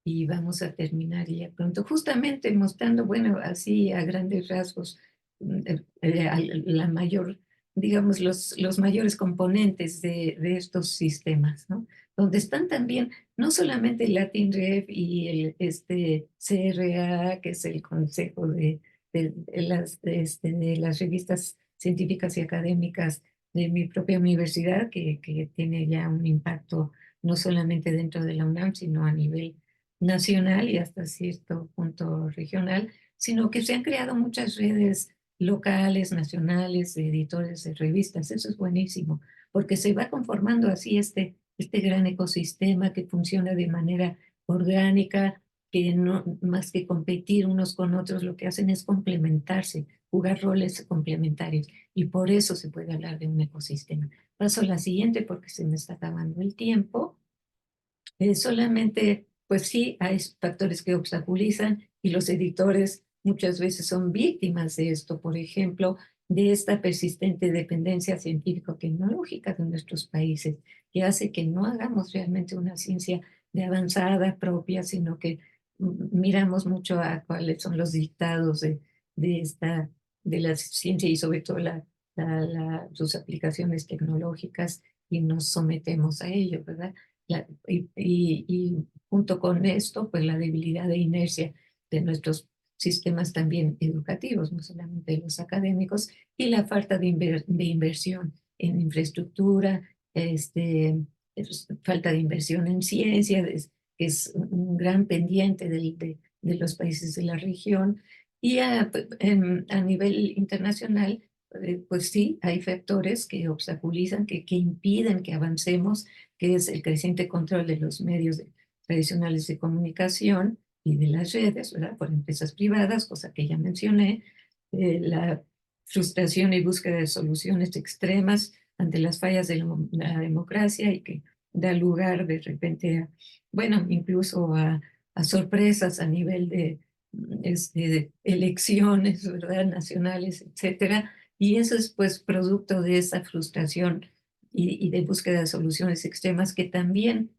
Y vamos a terminar ya pronto, justamente mostrando, bueno, así a grandes rasgos, la mayor, digamos, los mayores componentes de estos sistemas, ¿no? Donde están también no solamente el LatinRev y el CRA, que es el Consejo de las revistas científicas y académicas de mi propia universidad, que tiene ya un impacto no solamente dentro de la UNAM, sino a nivel nacional y hasta cierto punto regional, sino que se han creado muchas redes locales, nacionales, de editores de revistas. Eso es buenísimo, porque se va conformando así este gran ecosistema que funciona de manera orgánica, que no más que competir unos con otros, lo que hacen es complementarse jugar roles complementarios y por eso se puede hablar de un ecosistema. Paso a la siguiente porque se me está acabando el tiempo. Solamente, pues sí, hay factores que obstaculizan y los editores muchas veces son víctimas de esto, por ejemplo, de esta persistente dependencia científico-tecnológica de nuestros países, que hace que no hagamos realmente una ciencia de avanzada propia, sino que miramos mucho a cuáles son los dictados de la ciencia y sobre todo sus aplicaciones tecnológicas y nos sometemos a ello, ¿verdad? Y junto con esto, pues la debilidad de inercia de nuestros sistemas también educativos, no solamente los académicos, y la falta de inversión en infraestructura, falta de inversión en ciencia, que es un gran pendiente de los países de la región. Y a nivel internacional, pues sí, hay factores que obstaculizan, que impiden que avancemos, que es el creciente control de los medios tradicionales de comunicación y de las redes, ¿verdad? Por empresas privadas, cosa que ya mencioné, la frustración y búsqueda de soluciones extremas ante las fallas de la democracia y que da lugar de repente a, bueno, incluso a sorpresas a nivel de elecciones, ¿verdad? Nacionales, etcétera. Y eso es pues producto de esa frustración y de búsqueda de soluciones extremas que también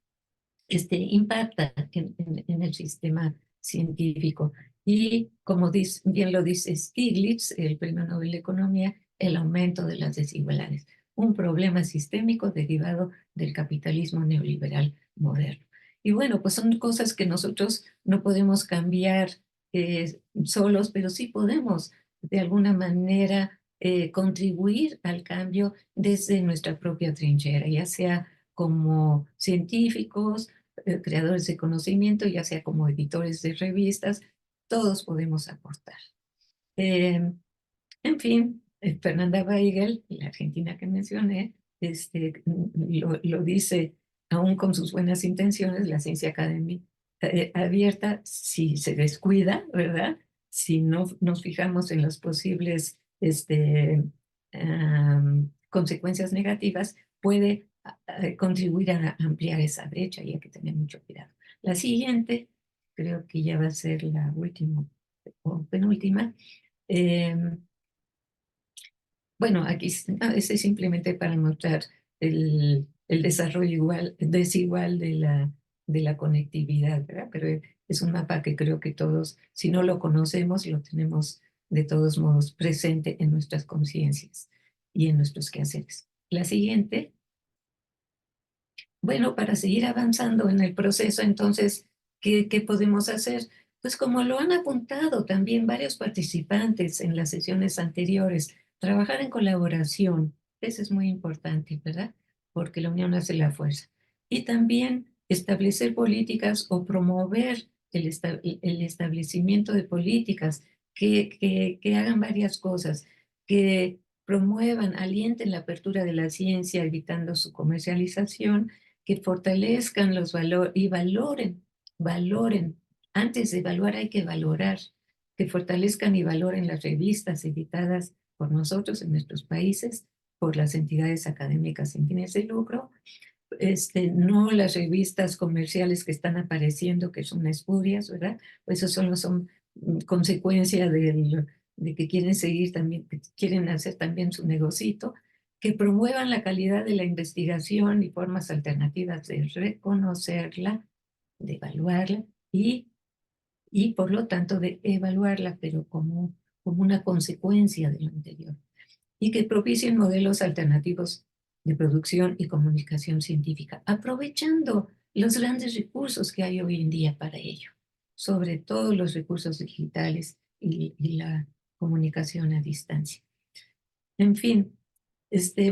impacta en el sistema científico. Y como bien lo dice Stiglitz, el Premio Nobel de Economía, el aumento de las desigualdades, un problema sistémico derivado del capitalismo neoliberal moderno. Y bueno, pues son cosas que nosotros no podemos cambiar solos, pero sí podemos de alguna manera contribuir al cambio desde nuestra propia trinchera, ya sea como científicos, creadores de conocimiento, ya sea como editores de revistas, todos podemos aportar. En fin, Fernanda Weigel, la argentina que mencioné, lo dice, aún con sus buenas intenciones, la ciencia académica abierta, si se descuida, ¿verdad? Si no nos fijamos en las posibles consecuencias negativas, puede contribuir a ampliar esa brecha y hay que tener mucho cuidado. La siguiente, creo que ya va a ser la última o penúltima. Bueno, aquí ese es simplemente para mostrar el desarrollo desigual de la conectividad, ¿verdad? Pero es un mapa que creo que todos, si no lo conocemos, lo tenemos de todos modos presente en nuestras conciencias y en nuestros quehaceres. La siguiente. Bueno, para seguir avanzando en el proceso, entonces, ¿qué podemos hacer? Pues como lo han apuntado también varios participantes en las sesiones anteriores, trabajar en colaboración, eso es muy importante, ¿verdad? Porque la unión hace la fuerza. Y también establecer políticas o promover el establecimiento de políticas que hagan varias cosas, que promuevan, alienten la apertura de la ciencia, evitando su comercialización, que fortalezcan los valores y valoren. Antes de evaluar hay que valorar, que fortalezcan y valoren las revistas editadas por nosotros en nuestros países, por las entidades académicas sin fines de lucro, no las revistas comerciales que están apareciendo, que son espurias, ¿verdad? Pues eso solo son consecuencia de que quieren seguir también, que quieren hacer también su negocito, que promuevan la calidad de la investigación y formas alternativas de reconocerla, de evaluarla y por lo tanto de evaluarla, pero como una consecuencia de lo anterior. Y que propicien modelos alternativos de producción y comunicación científica, aprovechando los grandes recursos que hay hoy en día para ello, sobre todo los recursos digitales y la comunicación a distancia. En fin,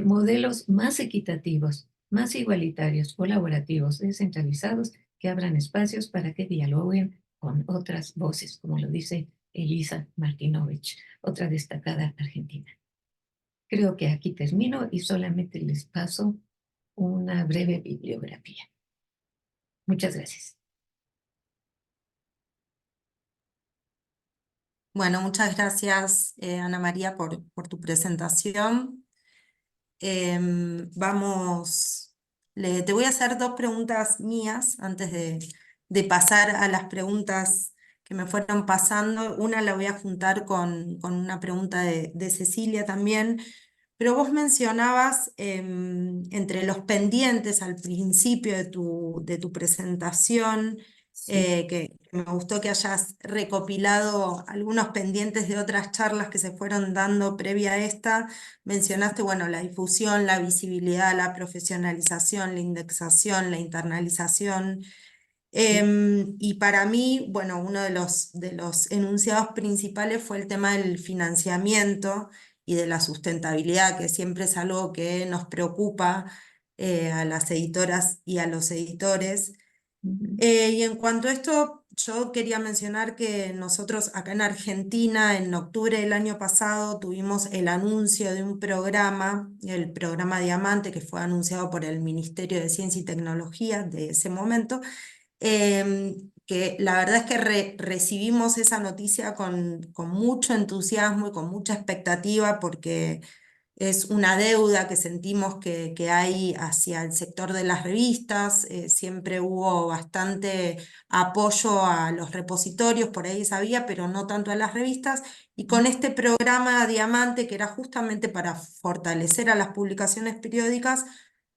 modelos más equitativos, más igualitarios, colaborativos, descentralizados, que abran espacios para que dialoguen con otras voces, como lo dice Elisa Martinovich, otra destacada argentina. Creo que aquí termino y solamente les paso una breve bibliografía. Muchas gracias. Bueno, muchas gracias, Ana María, por tu presentación. Vamos, te voy a hacer dos preguntas mías antes de pasar a las preguntas que me fueron pasando. Una la voy a juntar con una pregunta de Cecilia también, pero vos mencionabas entre los pendientes al principio de tu presentación, Sí. que me gustó que hayas recopilado algunos pendientes de otras charlas que se fueron dando previa a esta. Mencionaste, bueno, la difusión, la visibilidad, la profesionalización, la indexación, la internalización. Y para mí, bueno, uno de los enunciados principales fue el tema del financiamiento y de la sustentabilidad, que siempre es algo que nos preocupa a las editoras y a los editores. Ujú. Y en cuanto a esto, yo quería mencionar que nosotros acá en Argentina, en octubre del año pasado, tuvimos el anuncio de un programa, el programa Diamante, que fue anunciado por el Ministerio de Ciencia y Tecnología de ese momento, que la verdad es que recibimos esa noticia con mucho entusiasmo y con mucha expectativa porque es una deuda que sentimos que hay hacia el sector de las revistas. Siempre hubo bastante apoyo a los repositorios, por ahí sabía, pero no tanto a las revistas. Y con este programa Diamante, que era justamente para fortalecer a las publicaciones periódicas,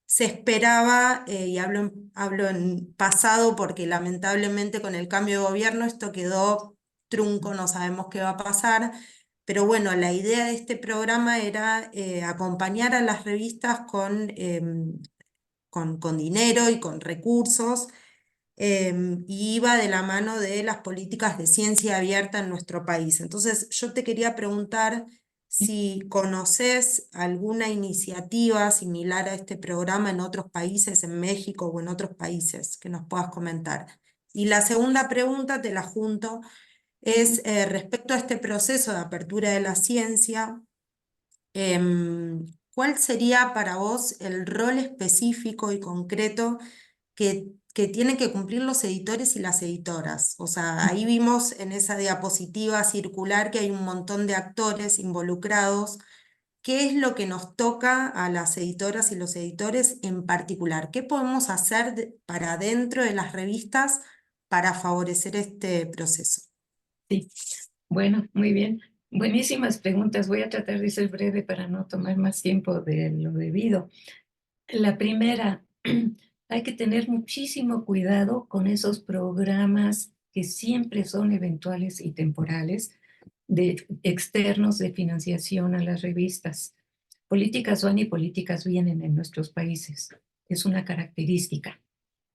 se esperaba, y hablo en pasado porque lamentablemente con el cambio de gobierno esto quedó trunco, no sabemos qué va a pasar, pero bueno, la idea de este programa era acompañar a las revistas con dinero y con recursos, y iba de la mano de las políticas de ciencia abierta en nuestro país. Entonces, yo te quería preguntar si conoces alguna iniciativa similar a este programa en otros países, en México o en otros países, que nos puedas comentar. Y la segunda pregunta te la junto, es respecto a este proceso de apertura de la ciencia. ¿Cuál sería para vos el rol específico y concreto que tienen que cumplir los editores y las editoras? O sea, ahí vimos en esa diapositiva circular que hay un montón de actores involucrados. ¿Qué es lo que nos toca a las editoras y los editores en particular? ¿Qué podemos hacer para dentro de las revistas para favorecer este proceso? Sí, bueno, muy bien. Buenísimas preguntas. Voy a tratar de ser breve para no tomar más tiempo de lo debido. La primera, hay que tener muchísimo cuidado con esos programas que siempre son eventuales y temporales de externos de financiación a las revistas. Políticas van y políticas vienen en nuestros países. Es una característica,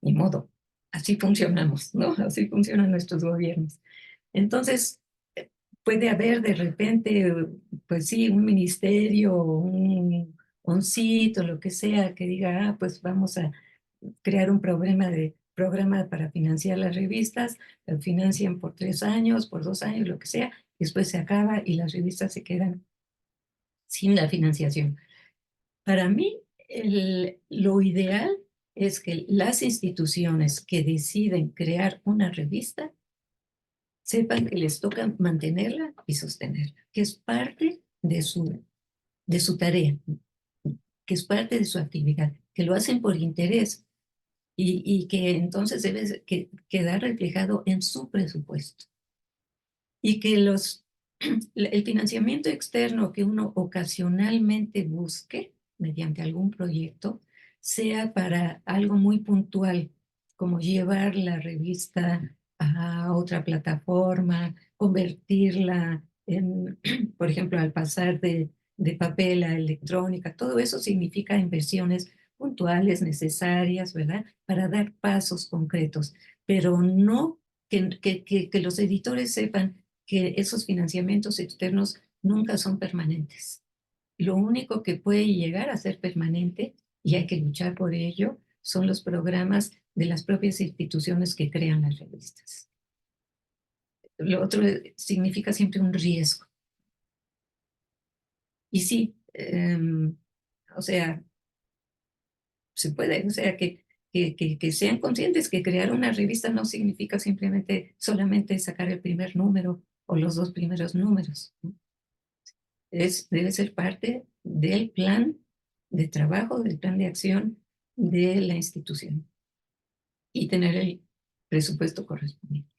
ni modo. Así funcionamos, ¿no? Así funcionan nuestros gobiernos. Entonces, puede haber de repente, pues sí, un ministerio, un sitio, lo que sea, que diga, pues vamos a crear un programa para financiar las revistas, las financian por 3 años, por 2 años, lo que sea, después se acaba y las revistas se quedan sin la financiación. Para mí, lo ideal es que las instituciones que deciden crear una revista sepan que les toca mantenerla y sostenerla, que es parte de su tarea, que es parte de su actividad, que lo hacen por interés y que entonces debe quedar reflejado en su presupuesto. Y que el financiamiento externo que uno ocasionalmente busque mediante algún proyecto sea para algo muy puntual, como llevar la revista a otra plataforma, convertirla en, por ejemplo, al pasar de papel a electrónica. Todo eso significa inversiones puntuales, necesarias, ¿verdad? Para dar pasos concretos, pero no que los editores sepan que esos financiamientos externos nunca son permanentes. Lo único que puede llegar a ser permanente, y hay que luchar por ello, son los programas de las propias instituciones que crean las revistas. Lo otro significa siempre un riesgo. Y sí, o sea, se puede, o sea, que sean conscientes que crear una revista no significa simplemente solamente sacar el primer número o los 2 primeros números, ¿no? Debe ser parte del plan de trabajo, del plan de acción de la institución y tener el presupuesto correspondiente.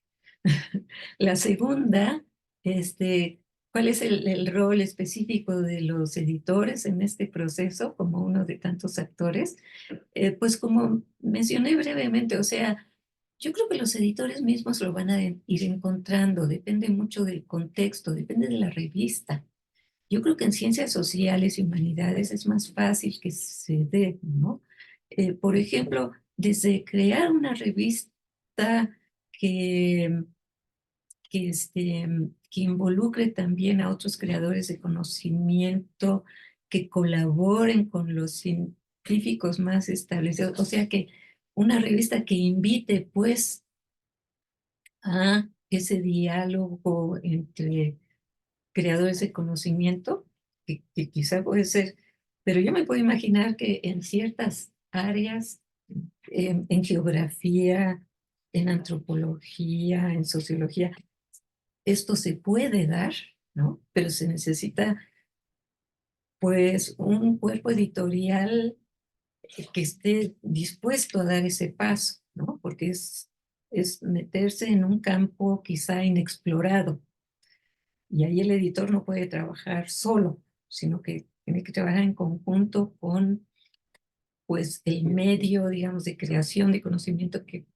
La segunda, ¿cuál es el rol específico de los editores en este proceso como uno de tantos actores? Pues como mencioné brevemente, o sea, yo creo que los editores mismos lo van a ir encontrando, depende mucho del contexto, depende de la revista. Yo creo que en ciencias sociales y humanidades es más fácil que se dé, ¿no? Por ejemplo, desde crear una revista que, que involucre también a otros creadores de conocimiento, que colaboren con los científicos más establecidos, o sea que una revista que invite pues a ese diálogo entre creadores de conocimiento, que quizá puede ser, pero yo me puedo imaginar que en ciertas áreas, en geografía, en antropología, en sociología, esto se puede dar, ¿no? Pero se necesita, pues, un cuerpo editorial que esté dispuesto a dar ese paso, ¿no? Porque es meterse en un campo quizá inexplorado. Y ahí el editor no puede trabajar solo, sino que tiene que trabajar en conjunto con, pues, el medio, digamos, de creación de conocimiento que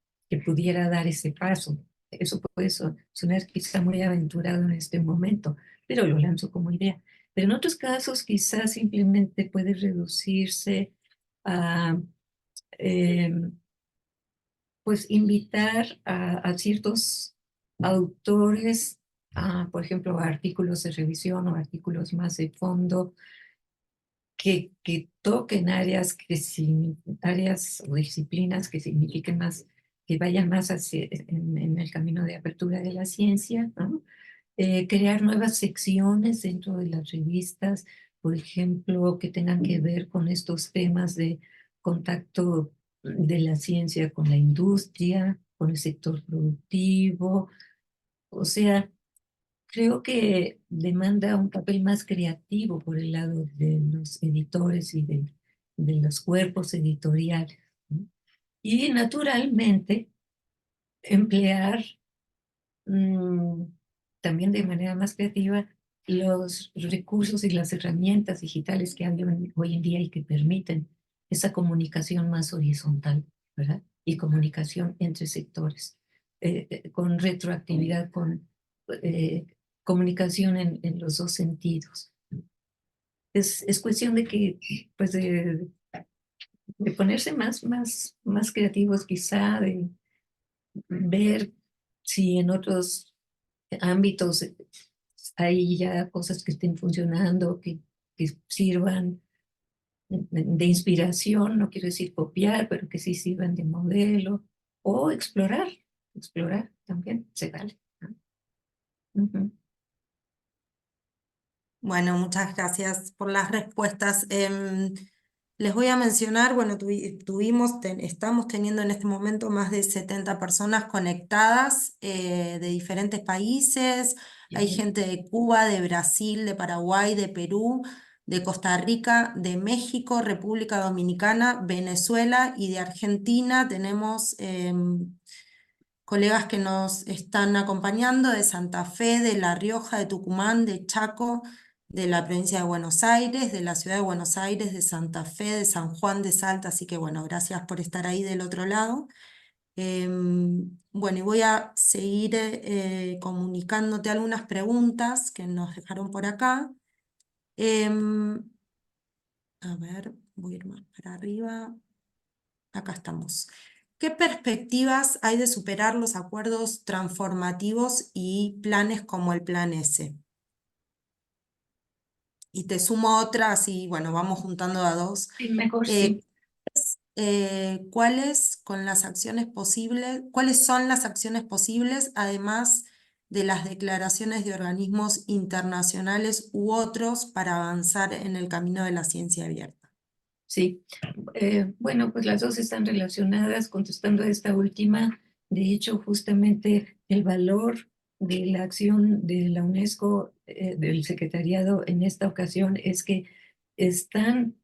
pudiera dar ese paso. Eso puede sonar quizá muy aventurado en este momento, pero lo lanzo como idea. Pero en otros casos quizás simplemente puede reducirse a, pues, invitar a ciertos autores, por ejemplo, a artículos de revisión o artículos más de fondo, que toquen áreas o disciplinas que signifiquen más, que vayan más hacia, en el camino de apertura de la ciencia, ¿no? Crear nuevas secciones dentro de las revistas, por ejemplo, que tengan que ver con estos temas de contacto de la ciencia con la industria, con el sector productivo. O sea, creo que demanda un papel más creativo por el lado de los editores y de los cuerpos editoriales, ¿no? Y naturalmente emplear mm, también de manera más creativa los recursos y las herramientas digitales que hay hoy en día y que permiten esa comunicación más horizontal, ¿verdad? Y comunicación entre sectores, con retroactividad, con eh, comunicación en los dos sentidos. Es cuestión de que, pues, de ponerse más creativos quizá, de ver si en otros ámbitos hay ya cosas que estén funcionando, que sirvan de inspiración, no quiero decir copiar, pero que sí sirvan de modelo, o explorar también se vale, ¿no? Ujú. Bueno, muchas gracias por las respuestas. Les voy a mencionar, bueno, estamos teniendo en este momento más de 70 personas conectadas de diferentes países. Hay gente de Cuba, de Brasil, de Paraguay, de Perú, de Costa Rica, de México, República Dominicana, Venezuela y de Argentina. Tenemos colegas que nos están acompañando de Santa Fe, de La Rioja, de Tucumán, de Chaco, de la provincia de Buenos Aires, de la ciudad de Buenos Aires, de Santa Fe, de San Juan de Salta, así que bueno, gracias por estar ahí del otro lado. Bueno, y voy a seguir comunicándote algunas preguntas que nos dejaron por acá. Em, a ver, voy a ir más para arriba. Acá estamos. ¿Qué perspectivas hay de superar los acuerdos transformativos y planes como el Plan S? Y te sumo otras y bueno, vamos juntando a dos. Sí, mejor Eh, sí. ¿Cuáles son las acciones posibles, además de las declaraciones de organismos internacionales u otros, para avanzar en el camino de la ciencia abierta? Sí, bueno, pues las dos están relacionadas. Contestando a esta última, de hecho, justamente el valor de la acción de la UNESCO, del secretariado en esta ocasión, es que están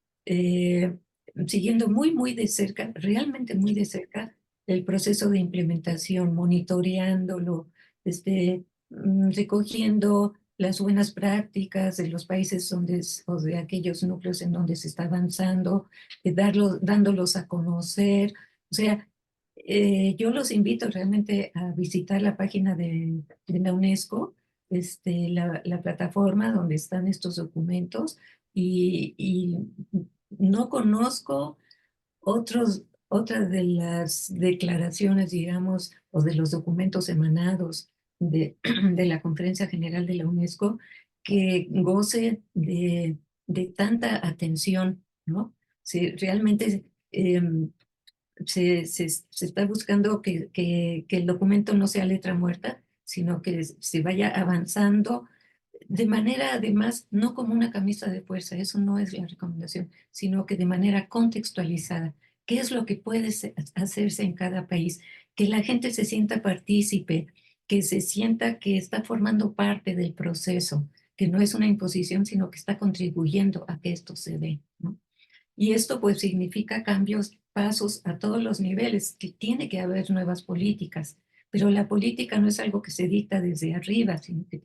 siguiendo muy de cerca, realmente muy de cerca, el proceso de implementación, monitoreándolo, recogiendo las buenas prácticas de los países o de aquellos núcleos en donde se está avanzando, dándolos a conocer. O sea, yo los invito realmente a visitar la página de la UNESCO, la plataforma donde están estos documentos, y no conozco otras de las declaraciones, digamos, o de los documentos emanados de la Conferencia General de la UNESCO que goce de tanta atención, ¿no? Si realmente se está buscando que el documento no sea letra muerta, sino que se vaya avanzando de manera, además, no como una camisa de fuerza, eso no es la recomendación, sino que de manera contextualizada. ¿Qué es lo que puede hacerse en cada país? Que la gente se sienta partícipe, que se sienta que está formando parte del proceso, que no es una imposición, sino que está contribuyendo a que esto se dé, ¿no? Y esto pues significa cambios, pasos a todos los niveles, que tiene que haber nuevas políticas, pero la política no es algo que se dicta desde arriba, sino que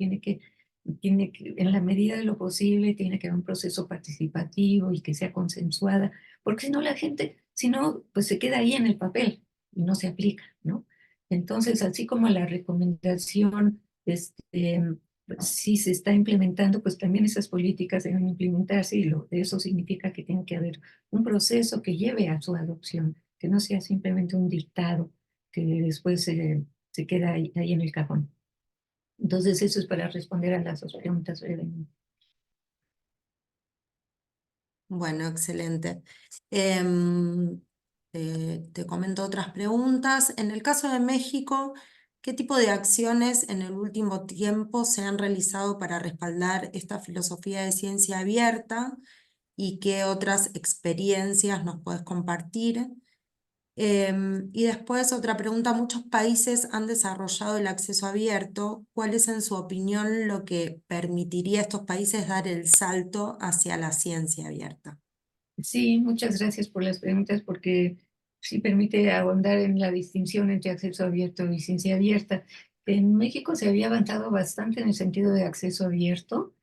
en la medida de lo posible, tiene que haber un proceso participativo y que sea consensuada, porque si no la gente, si no, pues se queda ahí en el papel y no se aplica, ¿no? Entonces, así como la recomendación, si se está implementando, pues también esas políticas deben implementarse, y eso significa que tiene que haber un proceso que lleve a su adopción, que no sea simplemente un dictado que después se queda ahí en el cajón. Entonces, eso es para responder a las dos preguntas brevemente. Bueno, excelente. Em, te comento otras preguntas. En el caso de México, ¿qué tipo de acciones en el último tiempo se han realizado para respaldar esta filosofía de ciencia abierta y qué otras experiencias nos puedes compartir? Y después otra pregunta, muchos países han desarrollado el acceso abierto. ¿Cuál es, en su opinión, lo que permitiría a estos países dar el salto hacia la ciencia abierta? Sí, muchas gracias por las preguntas, porque sí permite ahondar en la distinción entre acceso abierto y ciencia abierta. En México se había avanzado bastante en el sentido de acceso abierto.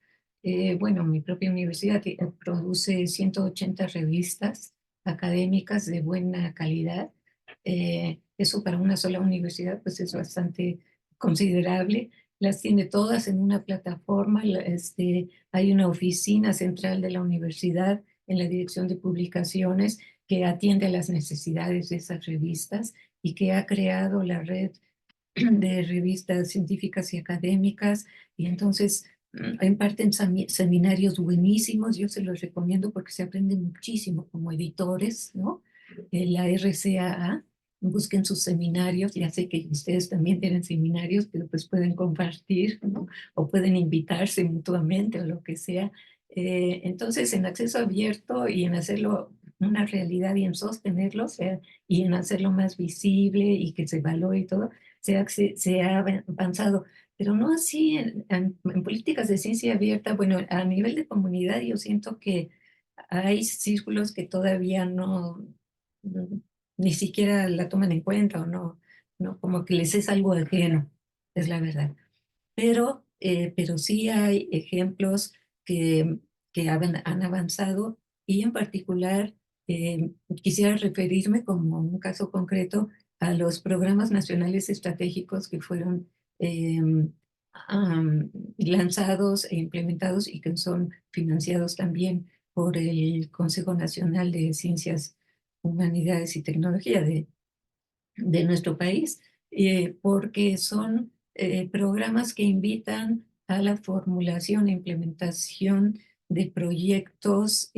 Bueno, mi propia universidad produce 180 revistas académicas de buena calidad. Eso para una sola universidad pues es bastante considerable. Las tiene todas en una plataforma. Hay una oficina central de la universidad en la Dirección de Publicaciones, que atiende a las necesidades de esas revistas y que ha creado la red de revistas científicas y académicas, y entonces imparten seminarios buenísimos. Yo se los recomiendo porque se aprende muchísimo como editores, ¿no? La RCAA, busquen sus seminarios. Ya sé que ustedes también tienen seminarios, pero pues pueden compartir, ¿no? O pueden invitarse mutuamente o lo que sea. Entonces, en acceso abierto y en hacerlo una realidad y en sostenerlo, y en hacerlo más visible y que se valore y todo, se ha avanzado, pero no así en políticas de ciencia abierta. Bueno, a nivel de comunidad yo siento que hay círculos que todavía no- ni siquiera la toman en cuenta, o no, como que les es algo ajeno, es la verdad. Pero sí hay ejemplos que han avanzado, y en particular quisiera referirme como un caso concreto a los programas nacionales estratégicos que fueron eh, lanzados e implementados y que son financiados también por el Consejo Nacional de Ciencias, Humanidades y Tecnología de nuestro país, porque son programas que invitan a la formulación e implementación de proyectos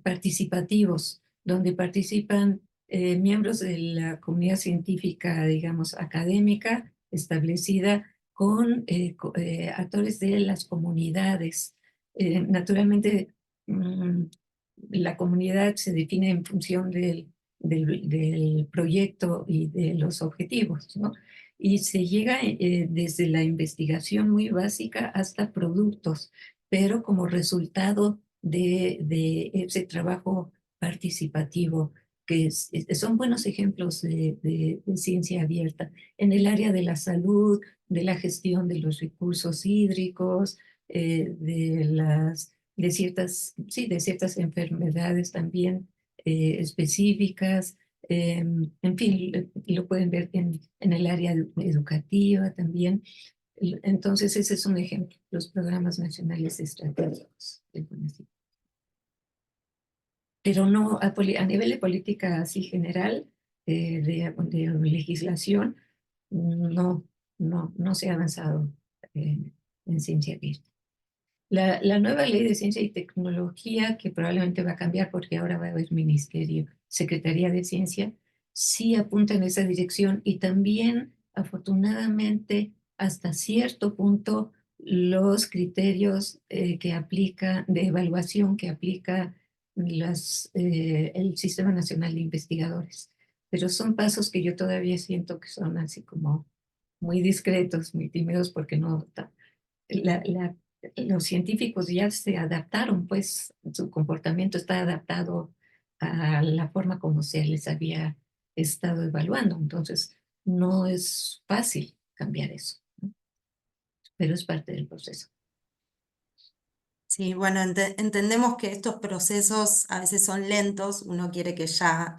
participativos, donde participan miembros de la comunidad científica, digamos, académica establecida, con actores de las comunidades. Naturalmente, la comunidad se define en función del proyecto y de los objetivos, ¿no? y se llega desde la investigación muy básica hasta productos, pero como resultado de ese trabajo participativo, que son buenos ejemplos de ciencia abierta en el área de la salud, de la gestión de los recursos hídricos, de ciertas, sí, de ciertas enfermedades también específicas. En fin, lo pueden ver en el área educativa también. Entonces, ese es un ejemplo, los programas nacionales estratégicos del CONACYT. Pero no a nivel de política así general, de legislación, no se ha avanzado en ciencia abierta. La nueva ley de ciencia y tecnología, que probablemente va a cambiar porque ahora va a haber ministerio, Secretaría de Ciencia, sí apunta en esa dirección y también, afortunadamente, hasta cierto punto, los criterios que aplica, de evaluación que aplica el Sistema Nacional de Investigadores. Pero son pasos que yo todavía siento que son así como muy discretos, muy tímidos, porque no, los científicos ya se adaptaron, pues su comportamiento está adaptado a la forma como se les había estado evaluando. Entonces, no es fácil cambiar eso, ¿no? Pero es parte del proceso. Sí, bueno, entendemos que estos procesos a veces son lentos, uno quiere que ya,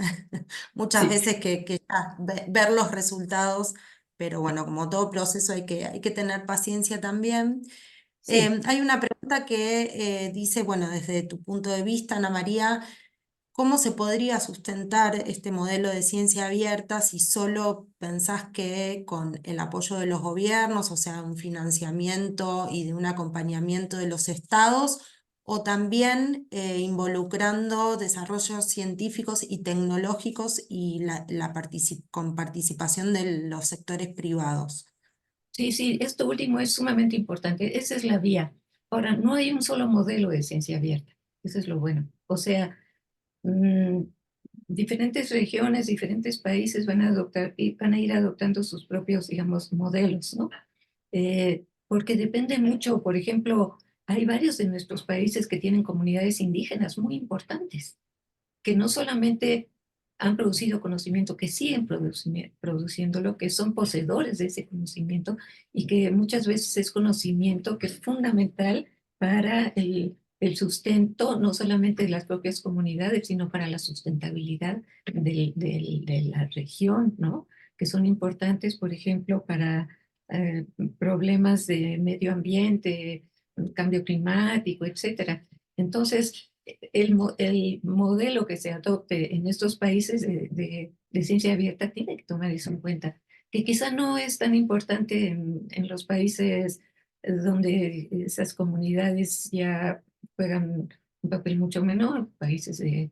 muchas Sí, veces que ya ver los resultados, pero bueno, como todo proceso hay que tener paciencia también. sí. Hay una pregunta que dice, bueno, desde tu punto de vista, Ana María, ¿cómo se podría sustentar este modelo de ciencia abierta si solo pensás que con el apoyo de los gobiernos, o sea, un financiamiento y de un acompañamiento de los estados, o también involucrando desarrollos científicos y tecnológicos y con participación de los sectores privados? Sí, esto último es sumamente importante. Esa es la vía. Ahora, no hay un solo modelo de ciencia abierta. Eso es lo bueno. O sea, mm, diferentes regiones, diferentes países van a adoptar y van a ir adoptando sus propios, digamos, modelos, ¿no? Porque depende mucho, por ejemplo, hay varios de nuestros países que tienen comunidades indígenas muy importantes, que no solamente han producido conocimiento, que siguen produciéndolo, que son poseedores de ese conocimiento y que muchas veces es conocimiento que es fundamental para el sustento, no solamente de las propias comunidades, sino para la sustentabilidad de la región, ¿no? Que son importantes, por ejemplo, para eh, problemas de medio ambiente, cambio climático, etcétera. Entonces, el modelo que se adopte en estos países de ciencia abierta tiene que tomar eso en cuenta, que quizá no es tan importante en los países donde esas comunidades ya juegan un papel mucho menor, países de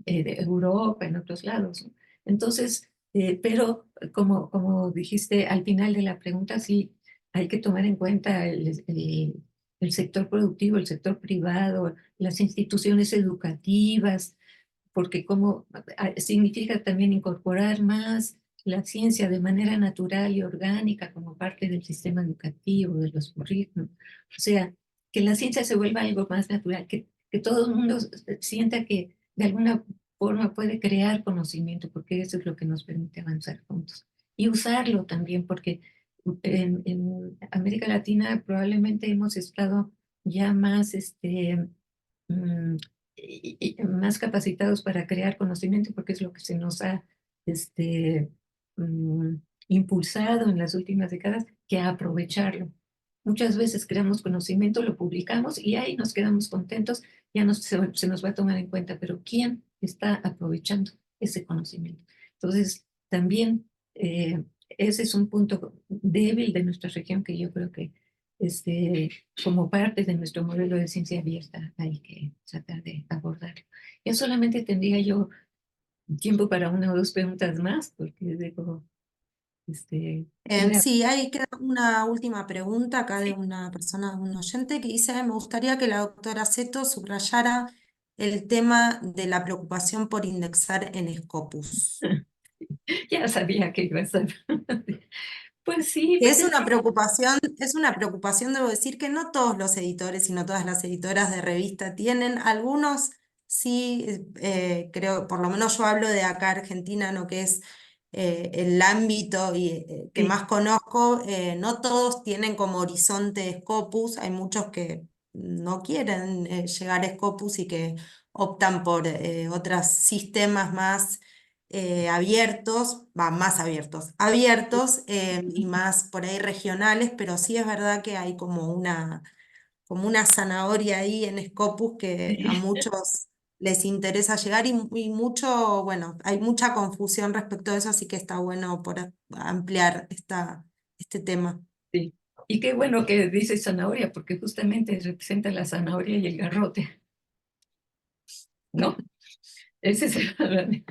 Europa, en otros lados, ¿no? Entonces, pero como dijiste al final de la pregunta, sí, hay que tomar en cuenta el sector productivo, el sector privado, las instituciones educativas, porque como significa también incorporar más la ciencia de manera natural y orgánica como parte del sistema educativo, de los currículos. O sea, que la ciencia se vuelva algo más natural, que todo el mundo sienta que de alguna forma puede crear conocimiento, porque eso es lo que nos permite avanzar juntos. Y usarlo también, porque en América Latina probablemente hemos estado ya más, mm, más capacitados para crear conocimiento, porque es lo que se nos ha este, mm, impulsado en las últimas décadas, que a aprovecharlo. Muchas veces creamos conocimiento, lo publicamos y ahí nos quedamos contentos, ya se nos va a tomar en cuenta, pero ¿quién está aprovechando ese conocimiento? Entonces, también ese es un punto débil de nuestra región que yo creo que como parte de nuestro modelo de ciencia abierta hay que tratar de abordarlo. Ya solamente tendría yo tiempo para una o dos preguntas más, porque debo, Sí, ahí queda una última pregunta acá de sí. una persona, un oyente, que dice, me gustaría que la doctora Seto subrayara el tema de la preocupación por indexar en Scopus. Ya sabía que iba a ser. Pues sí, Que pues es que es una preocupación, debo decir, que no todos los editores, sino todas las editoras de revista tienen. Algunos sí, creo, por lo menos yo hablo de acá Argentina, ¿no? Que es el ámbito que sí, más conozco, no todos tienen como horizonte Scopus, hay muchos que no quieren llegar a Scopus y que optan por otros sistemas más abiertos, más abiertos y más por ahí regionales, pero sí es verdad que hay como una zanahoria ahí en Scopus que a sí, muchos les interesa llegar y mucho, bueno, hay mucha confusión respecto a eso, así que está bueno por ampliar este tema. sí. Y qué bueno que dices zanahoria, porque justamente representa la zanahoria y el garrote, ¿no? Ese es el...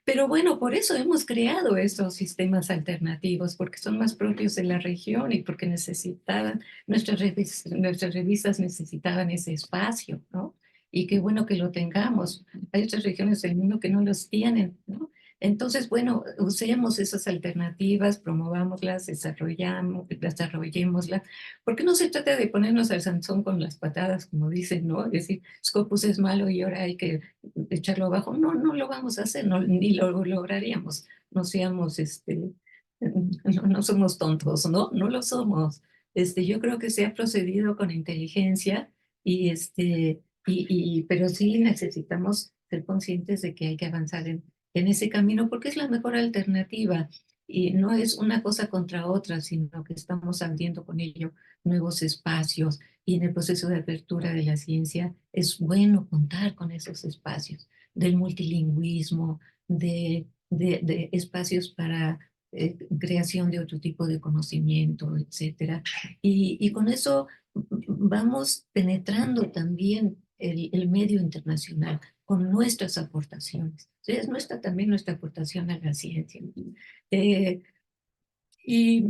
Pero bueno, por eso hemos creado estos sistemas alternativos, porque son más propios de la región y porque necesitaban, nuestras revistas necesitaban ese espacio, ¿no? Y qué bueno que lo tengamos. Hay otras regiones del mundo que no los tienen, ¿no? Entonces, bueno, usemos esas alternativas, promovámoslas, desarrollémoslas, porque no se trata de ponernos al Sansón con las patadas, como dicen, ¿no? Es decir, Scopus es malo y ahora hay que echarlo abajo. No, no lo vamos a hacer, no, ni lo lograríamos. No seamos, no somos tontos, ¿no? No lo somos. Yo creo que se ha procedido con inteligencia pero sí necesitamos ser conscientes de que hay que avanzar en ese camino porque es la mejor alternativa y no es una cosa contra otra, sino que estamos abriendo con ello nuevos espacios y en el proceso de apertura de la ciencia es bueno contar con esos espacios del multilingüismo, de espacios para creación de otro tipo de conocimiento, etcétera. Y con eso vamos penetrando también el medio internacional con nuestras aportaciones. Es también nuestra aportación a la ciencia. Eh, y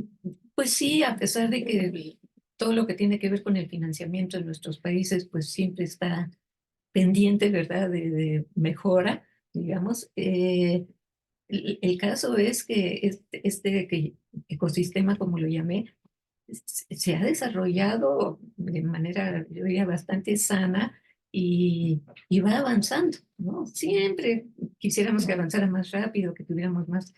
pues sí, a pesar de que todo lo que tiene que ver con el financiamiento en nuestros países, pues siempre está pendiente, ¿verdad?, de mejora, digamos. El caso es que ecosistema, como lo llamé, se ha desarrollado de manera, yo diría, bastante sana y va avanzando, ¿no? Siempre quisiéramos que avanzara más rápido, que tuviéramos más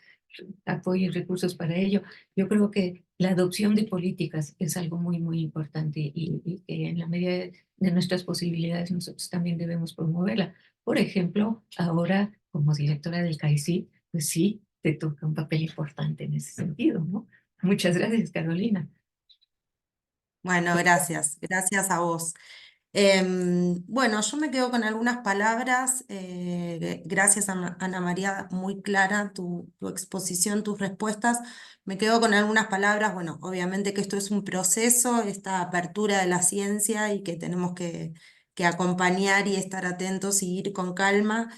apoyo y recursos para ello. Yo creo que la adopción de políticas es algo muy, muy importante y que en la medida de nuestras posibilidades nosotros también debemos promoverla. Por ejemplo, ahora como directora del CAICI, pues sí, te toca un papel importante en ese sentido, ¿no? Muchas gracias, Carolina. Bueno, gracias a vos. Bueno, yo me quedo con algunas palabras. Gracias, Ana María, muy clara tu exposición, tus respuestas. Me quedo con algunas palabras. Bueno, obviamente que esto es un proceso, esta apertura de la ciencia y que tenemos que acompañar y estar atentos y ir con calma.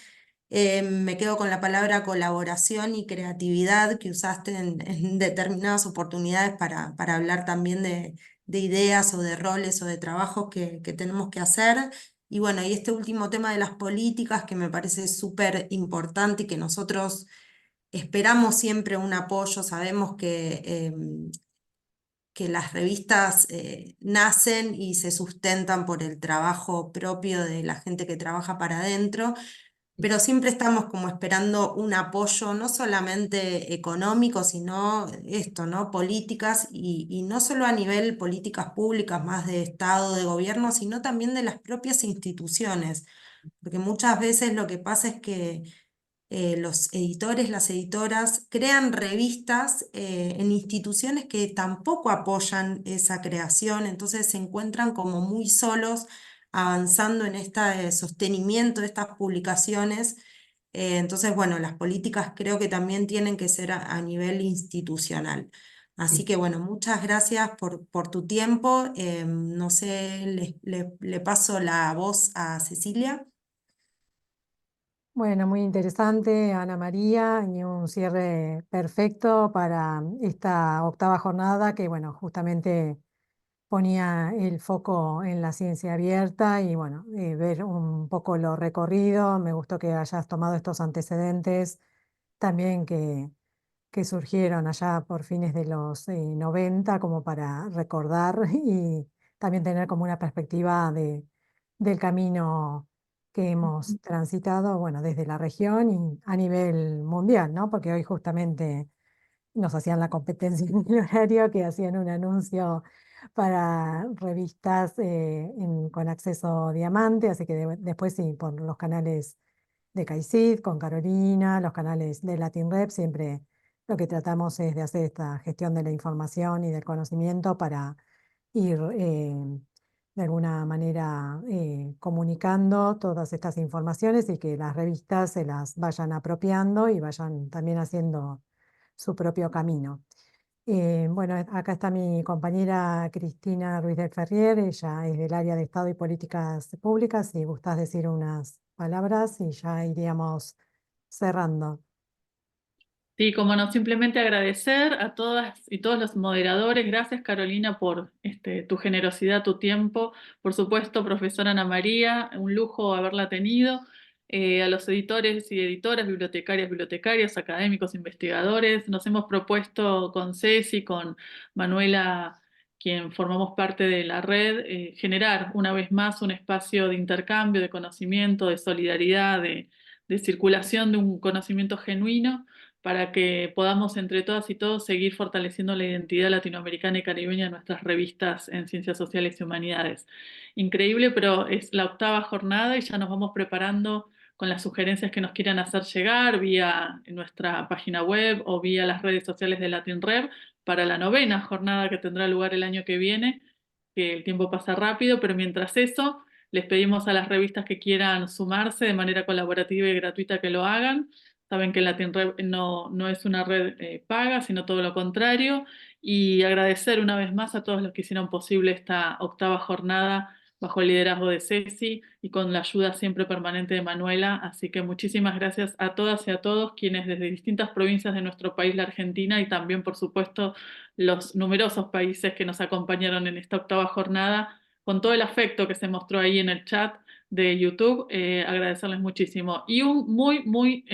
Me quedo con la palabra colaboración y creatividad que usaste en determinadas oportunidades para hablar también de ideas o de roles o de trabajos que tenemos que hacer. Y bueno, y este último tema de las políticas que me parece súper importante y que nosotros esperamos siempre un apoyo, sabemos que las revistas nacen y se sustentan por el trabajo propio de la gente que trabaja para adentro, pero siempre estamos como esperando un apoyo, no solamente económico, sino esto, ¿no? Políticas y no solo a nivel políticas públicas, más de Estado, de gobierno, sino también de las propias instituciones, porque muchas veces lo que pasa es que los editores, las editoras crean revistas en instituciones que tampoco apoyan esa creación, entonces se encuentran como muy solos avanzando en este sostenimiento de estas publicaciones. Entonces, bueno, las políticas creo que también tienen que ser a nivel institucional. Así Sí. que, bueno, muchas gracias por tu tiempo. No sé, le paso la voz a Cecilia. Bueno, muy interesante, Ana María, y un cierre perfecto para esta octava jornada que, bueno, justamente ponía el foco en la ciencia abierta y, bueno, ver un poco lo recorrido. Me gustó que hayas tomado estos antecedentes también que surgieron allá por fines de los 90 como para recordar y también tener como una perspectiva del camino que hemos transitado, bueno, desde la región y a nivel mundial, ¿no? Porque hoy justamente nos hacían la competencia en el horario, que hacían un anuncio para revistas con acceso diamante, así que después sí, por los canales de CAICID, con Carolina, los canales de Latin Rep, siempre lo que tratamos es de hacer esta gestión de la información y del conocimiento para ir de alguna manera comunicando todas estas informaciones y que las revistas se las vayan apropiando y vayan también haciendo su propio camino. Bueno, acá está mi compañera Cristina Ruiz del Ferrier, ella es del área de Estado y Políticas Públicas. Si gustás decir unas palabras y ya iríamos cerrando. Sí, como no, simplemente agradecer a todas y todos los moderadores. Gracias, Carolina, por tu generosidad, tu tiempo. Por supuesto, profesora Ana María, un lujo haberla tenido. A los editores y editoras, bibliotecarias, bibliotecarios, académicos, investigadores. Nos hemos propuesto con Ceci, con Manuela, quien formamos parte de la red, generar una vez más un espacio de intercambio, de conocimiento, de solidaridad, de circulación de un conocimiento genuino para que podamos entre todas y todos seguir fortaleciendo la identidad latinoamericana y caribeña en nuestras revistas en ciencias sociales y humanidades. Increíble, pero es la 8ª jornada y ya nos vamos preparando con las sugerencias que nos quieran hacer llegar vía nuestra página web o vía las redes sociales de LatinRev para la 9ª jornada que tendrá lugar el año que viene, que el tiempo pasa rápido, pero mientras eso, les pedimos a las revistas que quieran sumarse de manera colaborativa y gratuita que lo hagan. Saben que LatinRev no es una red paga, sino todo lo contrario. Y agradecer una vez más a todos los que hicieron posible esta 8ª jornada bajo el liderazgo de Ceci y con la ayuda siempre permanente de Manuela. Así que muchísimas gracias a todas y a todos quienes desde distintas provincias de nuestro país, la Argentina, y también, por supuesto, los numerosos países que nos acompañaron en esta 8ª jornada, con todo el afecto que se mostró ahí en el chat de YouTube, agradecerles muchísimo. Y un muy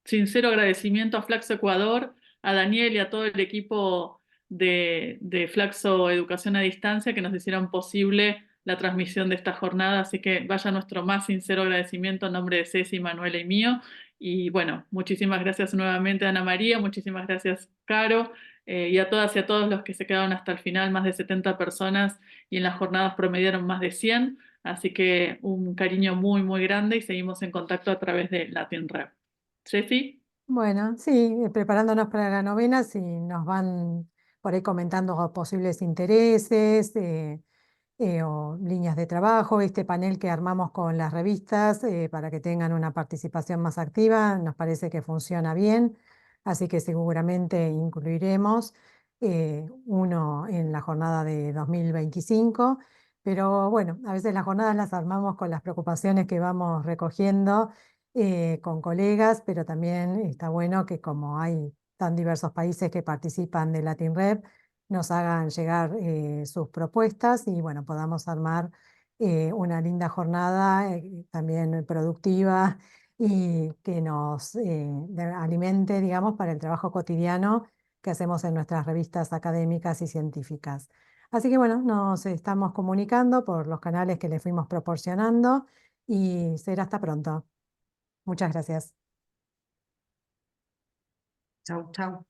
sincero agradecimiento a Flaxo Ecuador, a Daniel y a todo el equipo de Flaxo Educación a Distancia que nos hicieron posible la transmisión de esta jornada. Así que vaya nuestro más sincero agradecimiento en nombre de Ceci, Manuela y mío. Y bueno, muchísimas gracias nuevamente Ana María, muchísimas gracias Caro, y a todas y a todos los que se quedaron hasta el final, más de 70 personas, y en las jornadas promediaron más de 100. Así que un cariño muy grande y seguimos en contacto a través de LatinRev. Ceci. Bueno, sí, preparándonos para la 9ª, si nos van por ahí comentando posibles intereses o líneas de trabajo, este panel que armamos con las revistas para que tengan una participación más activa, nos parece que funciona bien, así que seguramente incluiremos uno en la jornada de 2025, pero bueno, a veces las jornadas las armamos con las preocupaciones que vamos recogiendo con colegas, pero también está bueno que como hay tan diversos países que participan de LatinRev, nos hagan llegar sus propuestas y bueno, podamos armar una linda jornada también productiva y que nos alimente, digamos, para el trabajo cotidiano que hacemos en nuestras revistas académicas y científicas. Así que bueno, nos estamos comunicando por los canales que les fuimos proporcionando y será hasta pronto. Muchas gracias. Chau, chau.